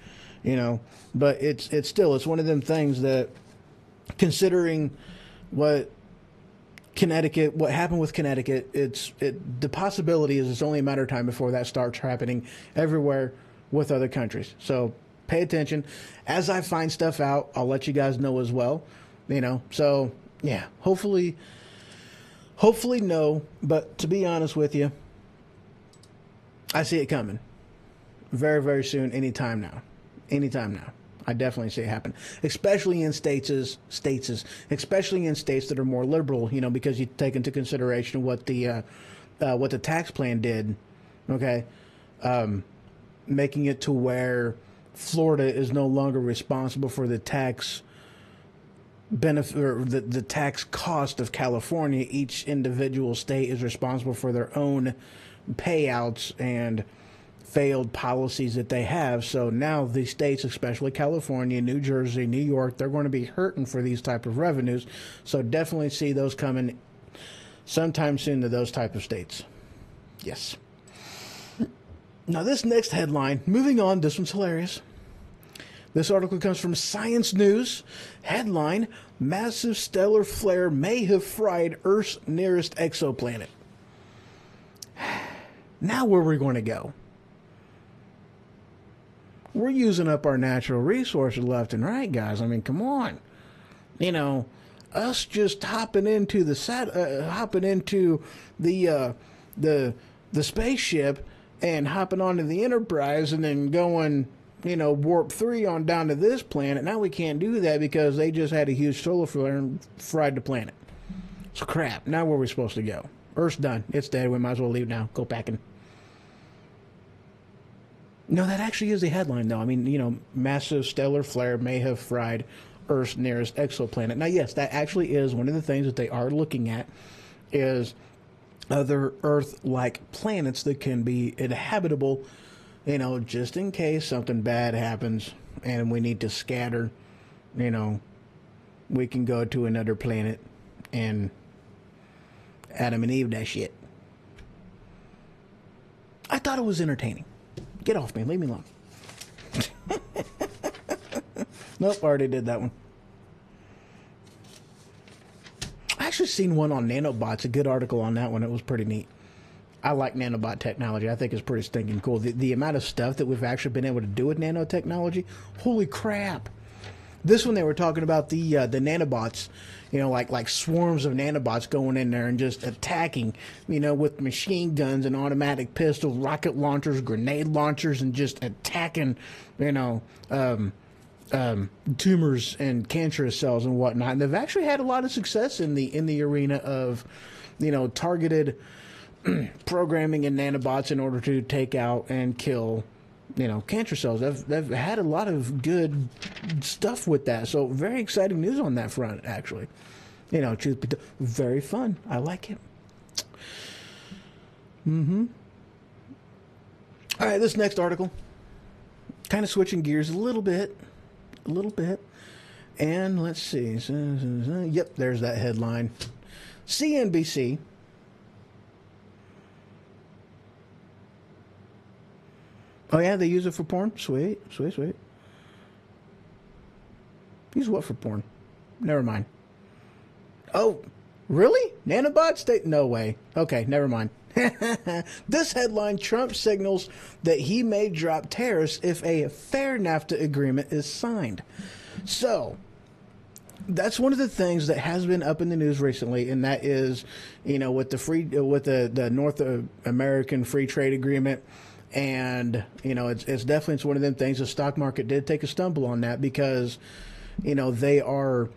but it's one of them things that, considering what happened with Connecticut, the possibility is it's only a matter of time before that starts happening everywhere with other countries. So pay attention. As I find stuff out, I'll let you guys know as well, so yeah, hopefully no, but to be honest with you, I see it coming very, very soon, anytime now. I definitely see it happen, especially in states especially in states that are more liberal, because you take into consideration what the tax plan did, okay, making it to where Florida is no longer responsible for the tax benefit or the tax cost of California. Each individual state is responsible for their own payouts and failed policies that they have. So now the states, especially California, New Jersey, New York, they're going to be hurting for these type of revenues. So definitely see those coming sometime soon to those type of states. Yes. Now this next headline, moving on, this one's hilarious. This article comes from Science News. Headline, massive stellar flare may have fried Earth's nearest exoplanet. Now where are we going to go? We're using up our natural resources left and right, guys. I mean, come on. Us just hopping into the spaceship and hopping onto the Enterprise and then going, warp 3 on down to this planet. Now we can't do that because they just had a huge solar flare and fried the planet. So crap. Now where are we supposed to go? Earth's done. It's dead. We might as well leave now. Go packing. No, that actually is the headline, though. I mean, massive stellar flare may have fried Earth's nearest exoplanet. Now, yes, that actually is one of the things that they are looking at, is other Earth-like planets that can be inhabitable, just in case something bad happens and we need to scatter, we can go to another planet and Adam and Eve that shit. I thought it was entertaining. Get off me. Leave me alone. Nope, already did that one. I actually seen one on nanobots, a good article on that one. It was pretty neat. I like nanobot technology. I think it's pretty stinking cool. The amount of stuff that we've actually been able to do with nanotechnology, holy crap. This one they were talking about the nanobots, like swarms of nanobots going in there and just attacking, with machine guns and automatic pistols, rocket launchers, grenade launchers, and just attacking, tumors and cancerous cells and whatnot. And they've actually had a lot of success in the arena of, targeted programming in nanobots in order to take out and kill cancer cells. They've had a lot of good stuff with that. So very exciting news on that front, actually. Truth be told, very fun. I like it. All right, this next article, kind of switching gears a little bit. And let's see. Yep, there's that headline. CNBC. Oh, yeah, they use it for porn? Sweet. Use what for porn? Never mind. Oh, really? Nanobots? No way. Okay, never mind. This headline, Trump signals that he may drop tariffs if a fair NAFTA agreement is signed. So, that's one of the things that has been up in the news recently, and that is, with the North American Free Trade Agreement. And, it's definitely one of them things. The stock market did take a stumble on that because, they are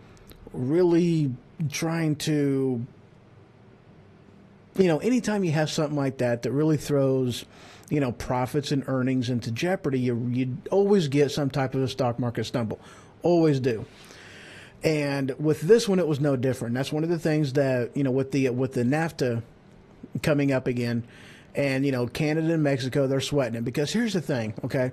really trying to anytime you have something like that that really throws, profits and earnings into jeopardy, you always get some type of a stock market stumble. Always do. And with this one, it was no different. That's one of the things that, with the NAFTA coming up again, and, Canada and Mexico, they're sweating it. Because here's the thing, okay?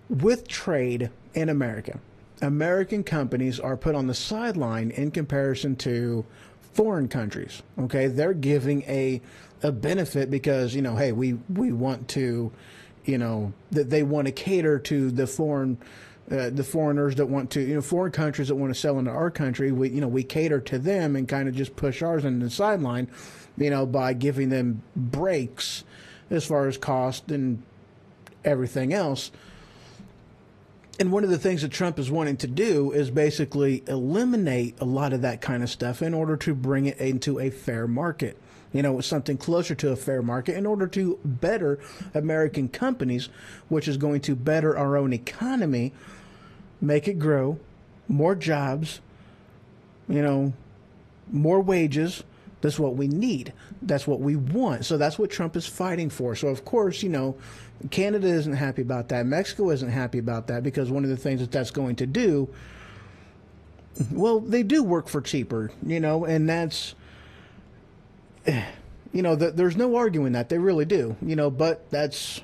With trade in America, American companies are put on the sideline in comparison to foreign countries, okay? They're giving a benefit because, hey, we want to, that they want to cater to the foreigners that want to, foreign countries that want to sell into our country. We cater to them and kind of just push ours into the sideline, by giving them breaks as far as cost and everything else. And one of the things that Trump is wanting to do is basically eliminate a lot of that kind of stuff in order to bring it into a fair market. Something closer to a fair market in order to better American companies, which is going to better our own economy, make it grow, more jobs, more wages. That's what we need. That's what we want. So that's what Trump is fighting for. So, of course, Canada isn't happy about that. Mexico isn't happy about that because one of the things that that's going to do, well, they do work for cheaper, and that's, there's no arguing that. They really do, but that's,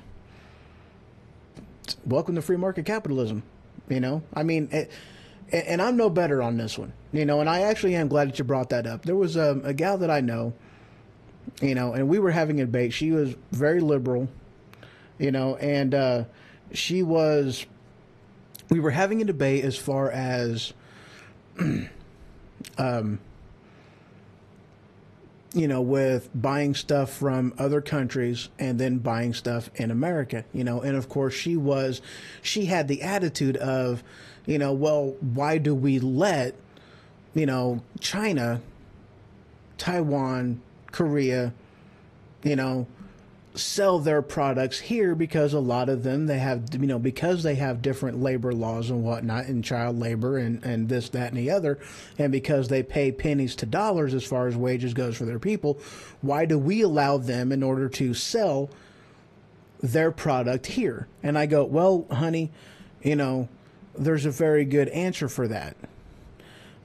welcome to free market capitalism, I mean, and I'm no better on this one, and I actually am glad that you brought that up. There was a gal that I know, and we were having a debate. She was very liberal, and we were having a debate as far as, with buying stuff from other countries and then buying stuff in America, and of course she had the attitude of, well, why do we let, China, Taiwan, Korea, sell their products here because a lot of them, they have, because they have different labor laws and whatnot and child labor and this, that, and the other, and because they pay pennies to dollars as far as wages goes for their people, why do we allow them in order to sell their product here? And I go, well, honey, there's a very good answer for that.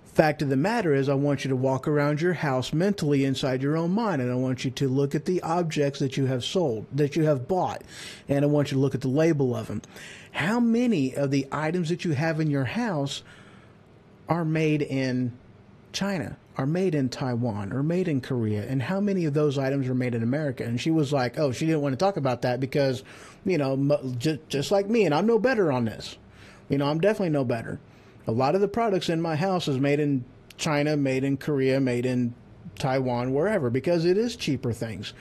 Fact of the matter is, I want you to walk around your house mentally inside your own mind, and I want you to look at the objects that you have sold, that you have bought, and I want you to look at the label of them. How many of the items that you have in your house are made in China, are made in Taiwan, or made in Korea, and how many of those items are made in America? And she was like, oh, she didn't want to talk about that because, just like me, and I'm no better on this. I'm definitely no better. A lot of the products in my house is made in China, made in Korea, made in Taiwan, wherever, because it is cheaper things.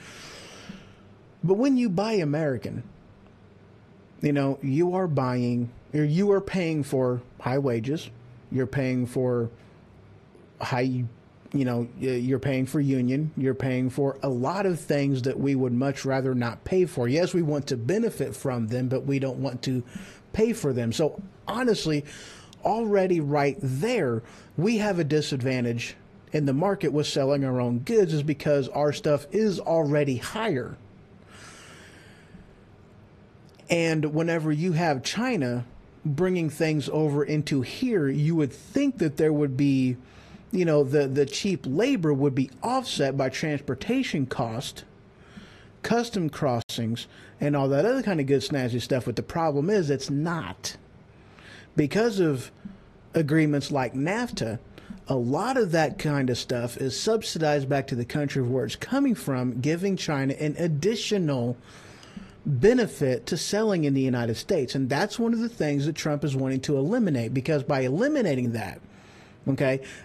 But when you buy American, you are buying, or you are paying for high wages. You're paying for you're paying for union. You're paying for a lot of things that we would much rather not pay for. Yes, we want to benefit from them, but we don't want to pay for them. So honestly, already right there, we have a disadvantage in the market with selling our own goods, is because our stuff is already higher. And whenever you have China bringing things over into here, you would think that there would be, the cheap labor would be offset by transportation cost, custom crossings, and all that other kind of good snazzy stuff. But the problem is, it's not. Because of agreements like NAFTA, a lot of that kind of stuff is subsidized back to the country of where it's coming from, giving China an additional benefit to selling in the United States. And that's one of the things that Trump is wanting to eliminate, because by eliminating that,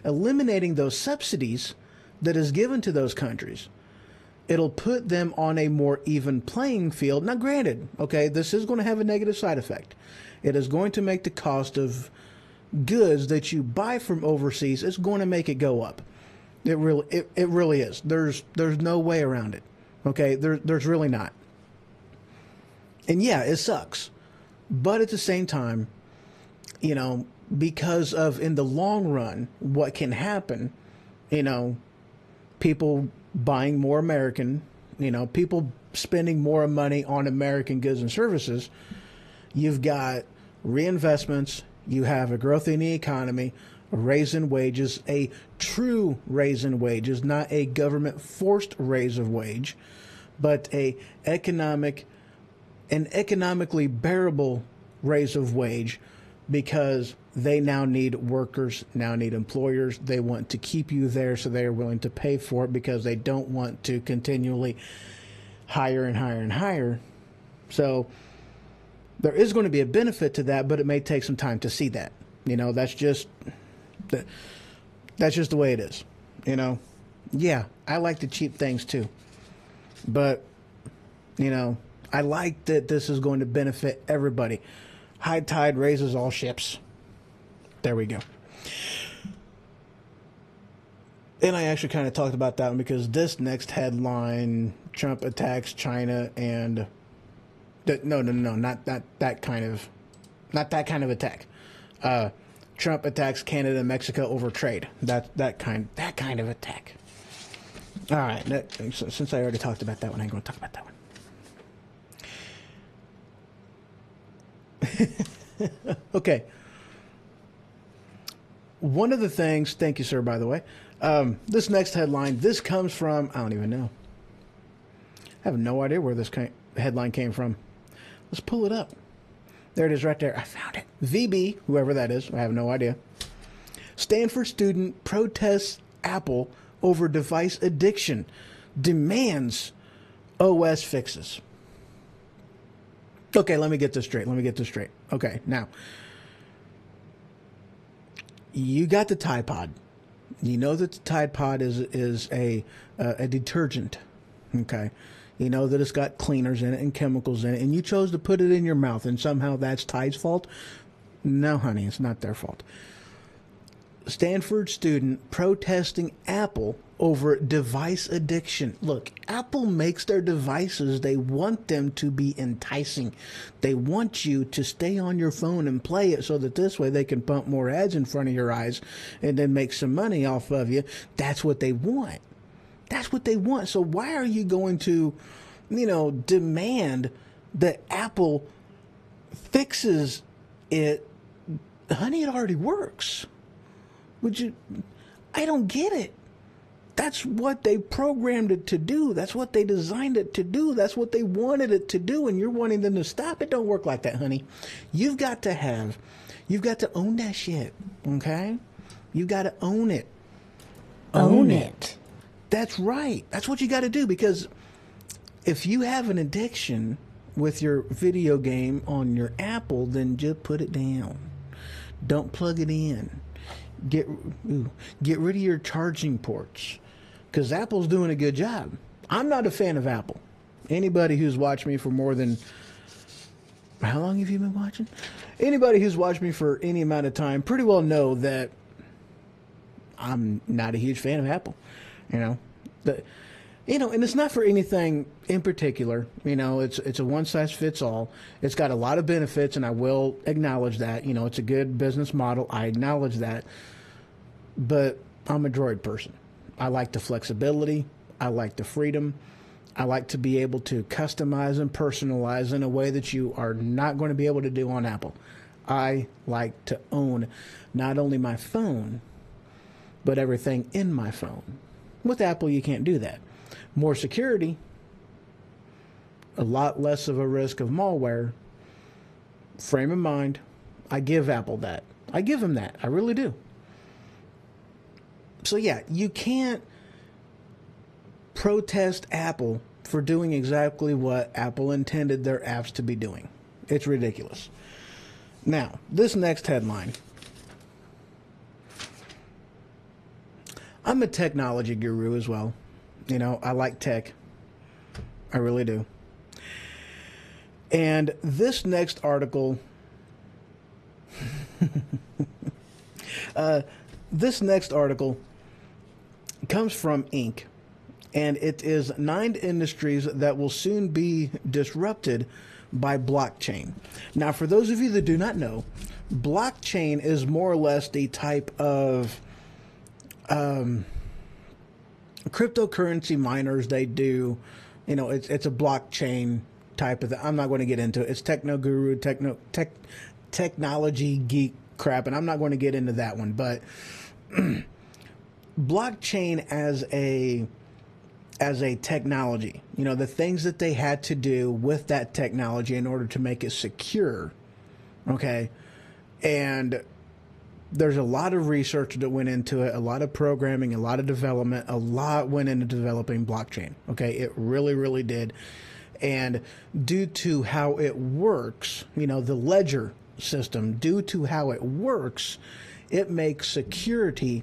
eliminating those subsidies that is given to those countries, it'll put them on a more even playing field. Now, granted, this is going to have a negative side effect. It is going to make the cost of goods that you buy from overseas, it's going to make it go up. It really is. There's no way around it. There's really not. And yeah, it sucks. But at the same time, because of, in the long run, what can happen, people buying more American, people spending more money on American goods and services. You've got reinvestments. You have a growth in the economy, a raise in wages, a true raise in wages, not a government forced raise of wage, but an economically bearable raise of wage, because they now need workers, now need employers. They want to keep you there, so they are willing to pay for it because they don't want to continually hire and hire and hire. So there is going to be a benefit to that, but it may take some time to see that. That's just the way it is. Yeah, I like the cheap things too, but I like that this is going to benefit everybody. High tide raises all ships. There we go. And I actually kind of talked about that one because this next headline, Trump attacks China and no, not that kind of attack. Trump attacks Canada and Mexico over trade. That kind of attack. All right, since I already talked about that one, I'm going to talk about that one. Okay. One of the things, thank you, sir, by the way. This next headline, this comes from, I don't even know. I have no idea where this headline came from. Let's pull it up. There it is right there. I found it. VB, whoever that is, I have no idea. Stanford student protests Apple over device addiction, demands OS fixes. Okay, let me get this straight. Okay, now, you got the Tide Pod. You know that the Tide Pod is a detergent. Okay, you know that it's got cleaners in it and chemicals in it, and you chose to put it in your mouth, and somehow that's Tide's fault? No, honey, it's not their fault. Stanford student protesting Apple over device addiction. Look, Apple makes their devices. They want them to be enticing. They want you to stay on your phone and play it so that this way they can pump more ads in front of your eyes and then make some money off of you. That's what they want. That's what they want. So why are you going to, demand that Apple fixes it? Honey, it already works. I don't get it. That's what they programmed it to do. That's what they designed it to do. That's what they wanted it to do. And you're wanting them to stop. It don't work like that, honey. You've got to own that shit. Okay? You've got to own it. Own it. That's right. That's what you got to do, because if you have an addiction with your video game on your Apple, then just put it down. Don't plug it in. Get rid of your charging ports, because Apple's doing a good job. I'm not a fan of Apple. Anybody who's watched me for more than, how long have you been watching? Anybody who's watched me for any amount of time pretty well know that I'm not a huge fan of Apple. And it's not for anything in particular. It's a one-size-fits-all. It's got a lot of benefits, and I will acknowledge that. It's a good business model. I acknowledge that. But I'm a Droid person. I like the flexibility. I like the freedom. I like to be able to customize and personalize in a way that you are not going to be able to do on Apple. I like to own not only my phone, but everything in my phone. With Apple, you can't do that. More security, a lot less of a risk of malware. Frame of mind, I give Apple that. I give them that. I really do. So yeah, you can't protest Apple for doing exactly what Apple intended their apps to be doing. It's ridiculous. Now, this next headline. I'm a technology guru as well. I like tech. I really do. And this next article, comes from Inc. And it is 9 industries that will soon be disrupted by blockchain. Now, for those of you that do not know, blockchain is more or less the type of cryptocurrency miners, they do, it's a blockchain type of thing. I'm not going to get into it. It's techno guru, technology geek crap, and I'm not going to get into that one. But blockchain as a technology, the things that they had to do with that technology in order to make it secure, okay? And there's a lot of research that went into it, a lot of programming, a lot of development, a lot went into developing blockchain, okay? It really, really did. And due to how it works, the ledger system, due to how it works, it makes security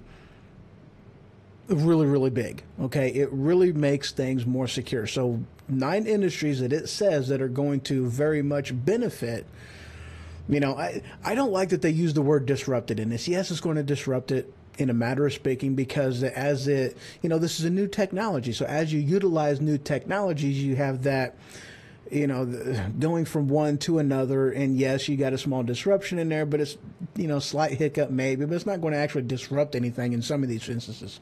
really, really big. Okay, it really makes things more secure. So 9 industries that it says that are going to very much benefit. I don't like that they use the word disrupted in this. Yes, it's going to disrupt it in a matter of speaking, because as it, this is a new technology. So as you utilize new technologies, you have that, going from one to another. And yes, you got a small disruption in there, but it's, slight hiccup maybe, but it's not going to actually disrupt anything in some of these instances.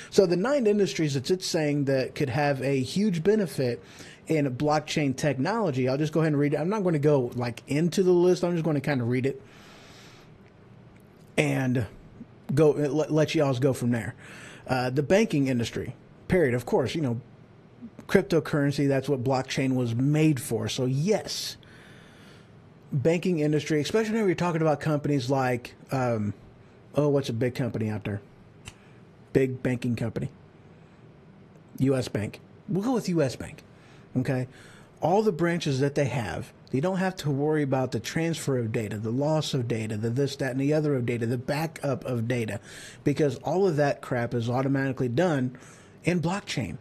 So the 9 industries that it's saying that could have a huge benefit in blockchain technology, I'll just go ahead and read it. I'm not going to go into the list. I'm just going to kind of read it and go let y'all go from there. The banking industry, period. Of course, cryptocurrency, that's what blockchain was made for. So yes, banking industry, especially when you're talking about companies like, what's a big company out there? Big banking company. U.S. Bank. We'll go with U.S. Bank. Okay. All the branches that they have, you don't have to worry about the transfer of data, the loss of data, the this, that, and the other of data, the backup of data, because all of that crap is automatically done in blockchain.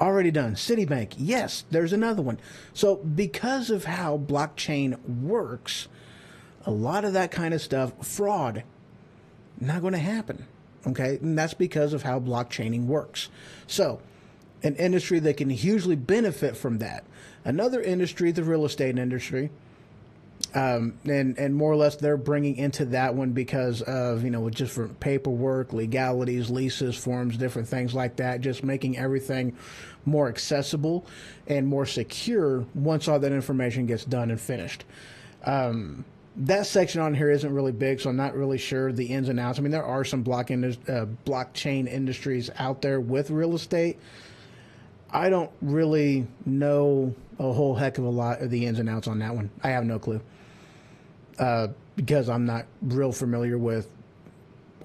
Already done. Citibank, yes, there's another one. So because of how blockchain works, a lot of that kind of stuff, fraud, not going to happen. Okay, and that's because of how blockchaining works. So an industry that can hugely benefit from that. Another industry, the real estate industry, and more or less they're bringing into that one because of, just for paperwork, legalities, leases, forms, different things like that, just making everything more accessible and more secure once all that information gets done and finished. That section on here isn't really big, so I'm not really sure the ins and outs. I mean, there are some blockchain industries out there with real estate. I don't really know a whole heck of a lot of the ins and outs on that one. I have no clue. Because I'm not real familiar with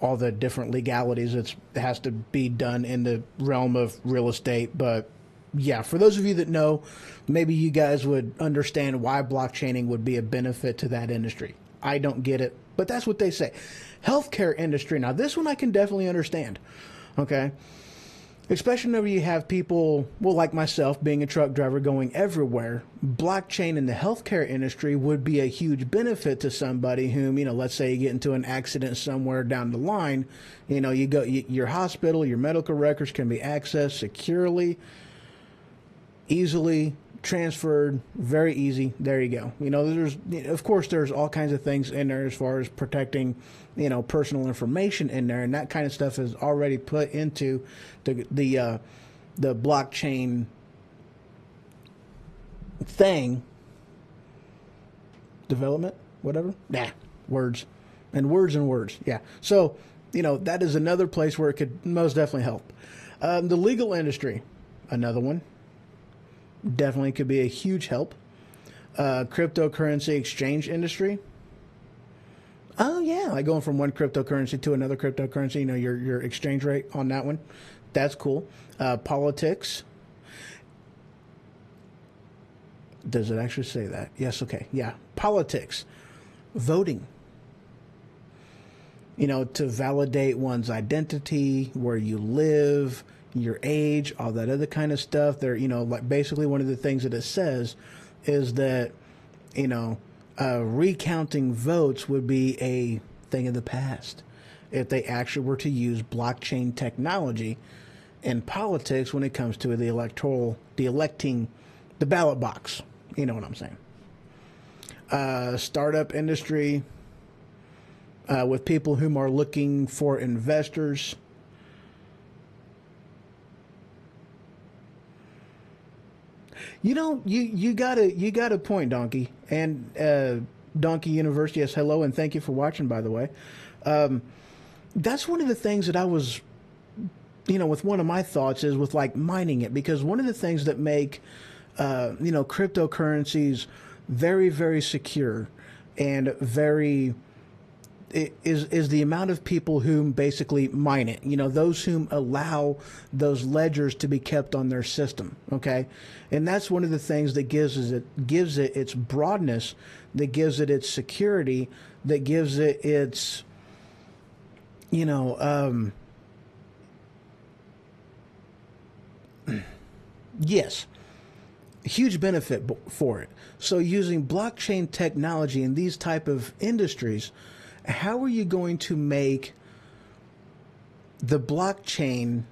all the different legalities that has to be done in the realm of real estate. But yeah, for those of you that know, maybe you guys would understand why blockchaining would be a benefit to that industry. I don't get it, but that's what they say. Healthcare industry. Now, this one I can definitely understand. Okay. Especially whenever you have people, well, like myself, being a truck driver going everywhere, blockchain in the healthcare industry would be a huge benefit to somebody whom, let's say you get into an accident somewhere down the line, you go, your hospital, your medical records can be accessed securely, easily transferred, very easy. There you go. Of course, there's all kinds of things in there as far as protecting, personal information in there, and that kind of stuff is already put into the blockchain thing. Development, whatever. Words. Yeah. So, that is another place where it could most definitely help. The legal industry, another one. Definitely could be a huge help. Cryptocurrency exchange industry. Oh yeah, like going from one cryptocurrency to another cryptocurrency. Your exchange rate on that one. That's cool. Politics. Does it actually say that? Yes. Okay. Yeah. Politics. Voting. To validate one's identity, where you live, your age, all that other kind of stuff. There, like basically one of the things that it says is that, recounting votes would be a thing of the past if they actually were to use blockchain technology in politics when it comes to the electing the ballot box. You know what I'm saying? Startup industry, with people whom are looking for investors. You got a point, Donkey, and Donkey University. Yes, hello, and thank you for watching. By the way, that's one of the things that I was, with one of my thoughts is with like mining it, because one of the things that make cryptocurrencies very, very secure and very is the amount of people whom basically mine it. Those whom allow those ledgers to be kept on their system. Okay, and that's one of the things that gives it its broadness, that gives it its security, that gives it its yes, huge benefit for it. So using blockchain technology in these type of industries, how are you going to make the blockchain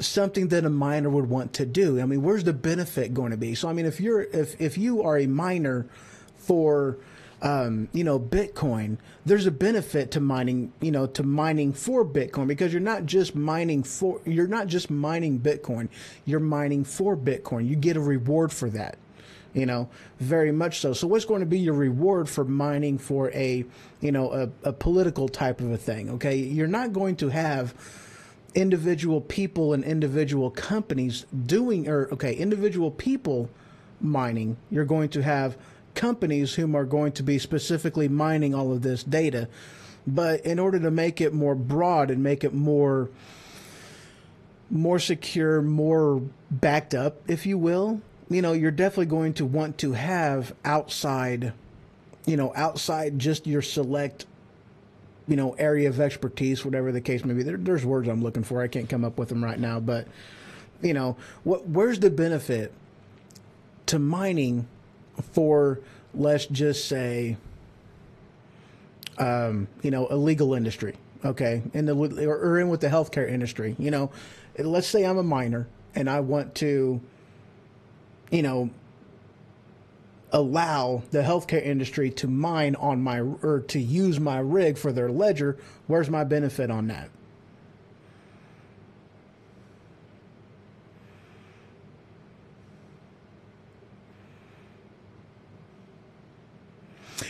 something that a miner would want to do? I mean, where's the benefit going to be? So, I mean, if you are a miner for Bitcoin, there's a benefit to mining, to mining for Bitcoin, because you're not just mining Bitcoin, you're mining for Bitcoin. You get a reward for that, very much so. So what's going to be your reward for mining for a political type of a thing? Okay. You're not going to have individual people and individual companies individual people mining. You're going to have companies whom are going to be specifically mining all of this data. But in order to make it more broad and make it more secure, more backed up, if you will, you're definitely going to want to have outside just your select, area of expertise, whatever the case may be. There's words I'm looking for. I can't come up with them right now, but where's the benefit to mining for, let's just say, a legal industry, okay, or in with the healthcare industry. Let's say I'm a miner and I want to, allow the healthcare industry to mine on or to use my rig for their ledger. Where's my benefit on that?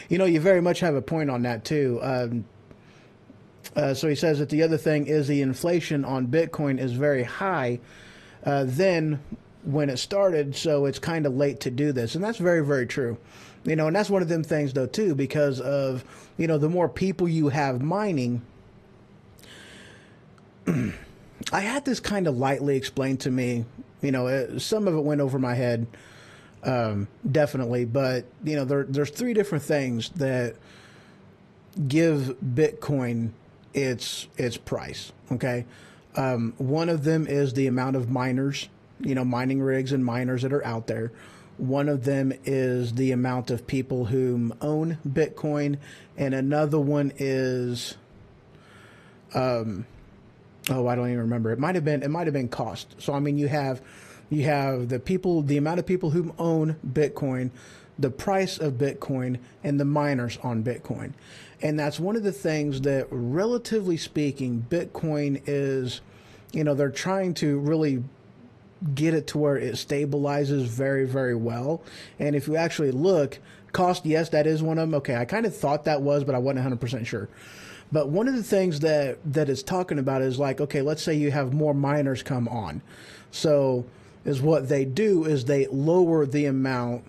You very much have a point on that too. So he says that the other thing is the inflation on Bitcoin is very high then when it started, so it's kind of late to do this. And that's very, very true. And that's one of them things though too, because of, the more people you have mining. I had this kind of lightly explained to me, some of it went over my head. Definitely. But, there's three different things that give Bitcoin its price. Okay. One of them is the amount of miners, mining rigs and miners that are out there. One of them is the amount of people who own Bitcoin. And another one is, I don't even remember. It might have been cost. So, I mean, you have the amount of people who own Bitcoin, the price of Bitcoin, and the miners on Bitcoin. And that's one of the things that, relatively speaking, Bitcoin is, they're trying to really get it to where it stabilizes very, very well. And if you actually look, cost, yes, that is one of them. Okay, I kind of thought that was, but I wasn't 100% sure. But one of the things that it's talking about is like, okay, let's say you have more miners come on. So is what they do is they lower the amount,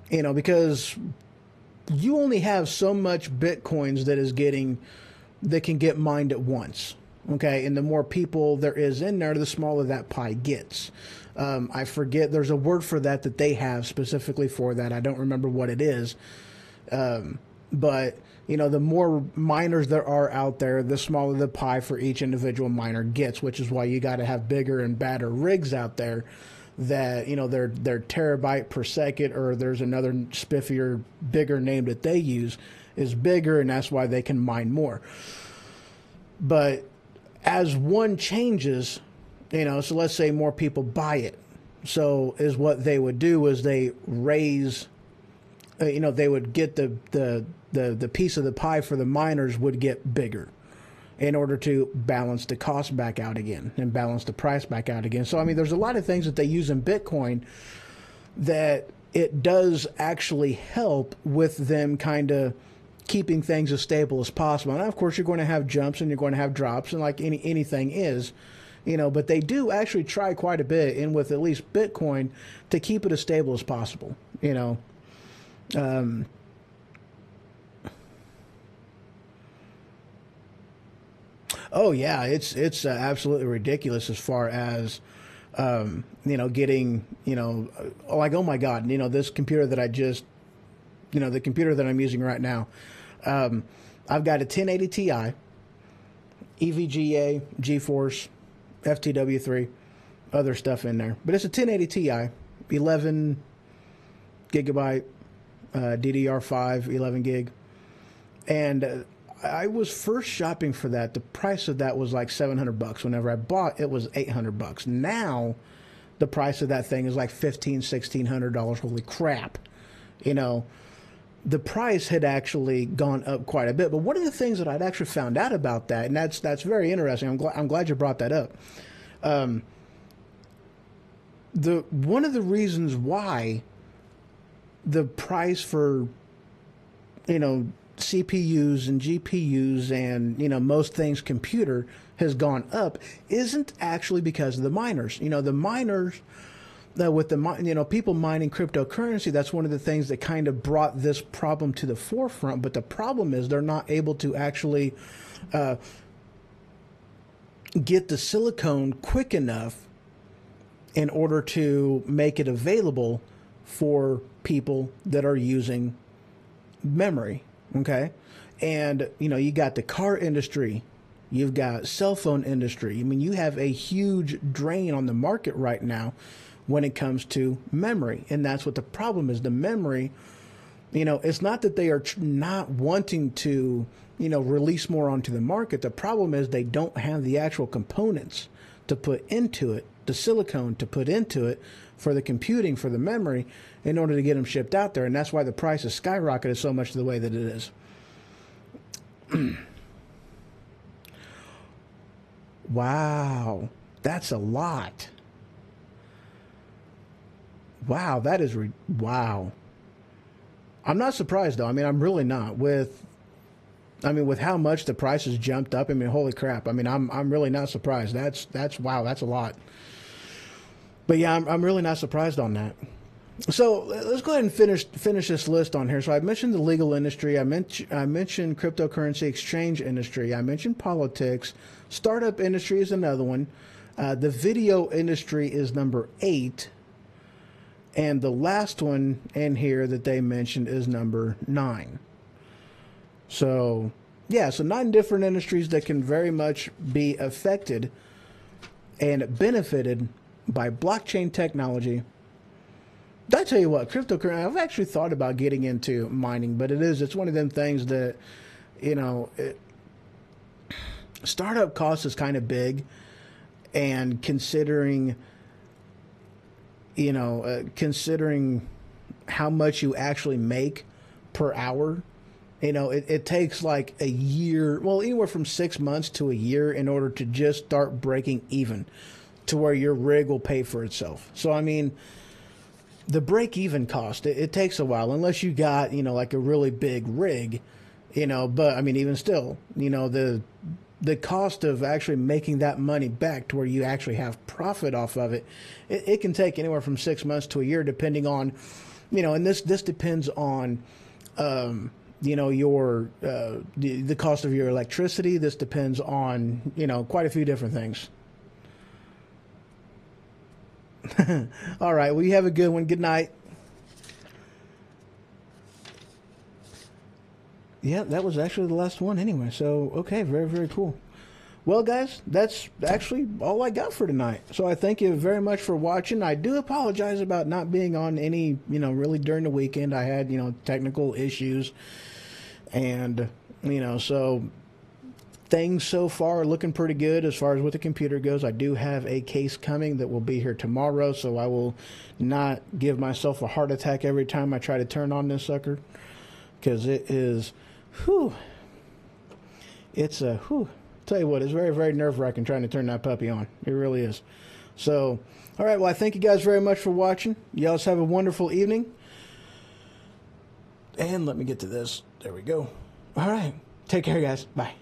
because you only have so much Bitcoins that can get mined at once. Okay. And the more people there is in there, the smaller that pie gets. I forget, there's a word for that they have specifically for that. I don't remember what it is. But the more miners there are out there, the smaller the pie for each individual miner gets, which is why you got to have bigger and badder rigs out there that, they're terabyte per second, or there's another spiffier, bigger name that they use is bigger, and that's why they can mine more. But as one changes, so let's say more people buy it. So is what they would do is they raise, they would get the piece of the pie for the miners would get bigger. in order to balance the cost back out again and balance the price back out again. So, I mean, there's a lot of things that they use in Bitcoin that it does actually help with them kind of keeping things as stable as possible. And of course, you're going to have jumps and you're going to have drops, and like anything is, you know, but they do actually try quite a bit, and with at least Bitcoin, to keep it as stable as possible, you know. Oh yeah, it's absolutely ridiculous as far as you know, getting, you know, like, oh my God, you know, this computer that I just, you know, the computer that I'm using right now, I've got a 1080 Ti, EVGA, GeForce, FTW3, other stuff in there, but it's a 1080 Ti, 11 gigabyte, DDR5, 11 gig, and I was first shopping for that. The price of that was like $700. Whenever I bought, it was $800. Now, the price of that thing is like $1,600. Holy crap! You know, the price had actually gone up quite a bit. But one of the things that I'd actually found out about that, and that's very interesting. I'm glad you brought that up. One of the reasons why the price for, you know, CPUs and GPUs and, you know, most things computer has gone up isn't actually because of the miners. You know, the miners, with the, you know, people mining cryptocurrency, that's one of the things that kind of brought this problem to the forefront. But the problem is they're not able to actually get the silicone quick enough in order to make it available for people that are using memory. Okay. And, you know, you got the car industry, you've got cell phone industry. I mean, you have a huge drain on the market right now when it comes to memory. And that's what the problem is. The memory, you know, it's not that they are not wanting to, you know, release more onto the market. The problem is they don't have the actual components to put into it, the silicone to put into it for the computing, for the memory, in order to get them shipped out there. And that's why the price has skyrocketed so much the way that it is. Wow, that's a lot. Wow, that is wow. I'm not surprised though. I mean, I'm really not with how much the price has jumped up. I mean, holy crap. I mean, I'm really not surprised. That's wow, that's a lot. But yeah, I'm really not surprised on that. So let's go ahead and finish this list on here. So I mentioned the legal industry. I mentioned cryptocurrency exchange industry. I mentioned politics. Startup industry is another one. The video industry is number 8. And the last one in here that they mentioned is number 9. So, yeah, so 9 different industries that can very much be affected and benefited by blockchain technology. I tell you what, cryptocurrency, I've actually thought about getting into mining, but it's one of them things that, you know, startup cost is kind of big, and considering, you know, considering how much you actually make per hour, you know, it takes like a year, well, anywhere from 6 months to a year in order to just start breaking even to where your rig will pay for itself. So, I mean, the break-even cost, it takes a while, unless you got, you know, like a really big rig, you know, but, I mean, even still, you know, the cost of actually making that money back to where you actually have profit off of it, it can take anywhere from 6 months to a year, depending on, you know, and this depends on, you know, your, the cost of your electricity. This depends on, you know, quite a few different things. All right. Well, you have a good one. Good night. Yeah, that was actually the last one anyway. So, okay. Very, very cool. Well, guys, that's actually all I got for tonight. So I thank you very much for watching. I do apologize about not being on any, you know, really during the weekend. I had, you know, technical issues, and, you know, so things so far are looking pretty good as far as what the computer goes. I do have a case coming that will be here tomorrow, so I will not give myself a heart attack every time I try to turn on this sucker, because it is, it's a, Tell you what, it's very, very nerve-wracking trying to turn that puppy on. It really is. So, all right, well, I thank you guys very much for watching. You guys have a wonderful evening. And let me get to this. There we go. All right. Take care, guys. Bye.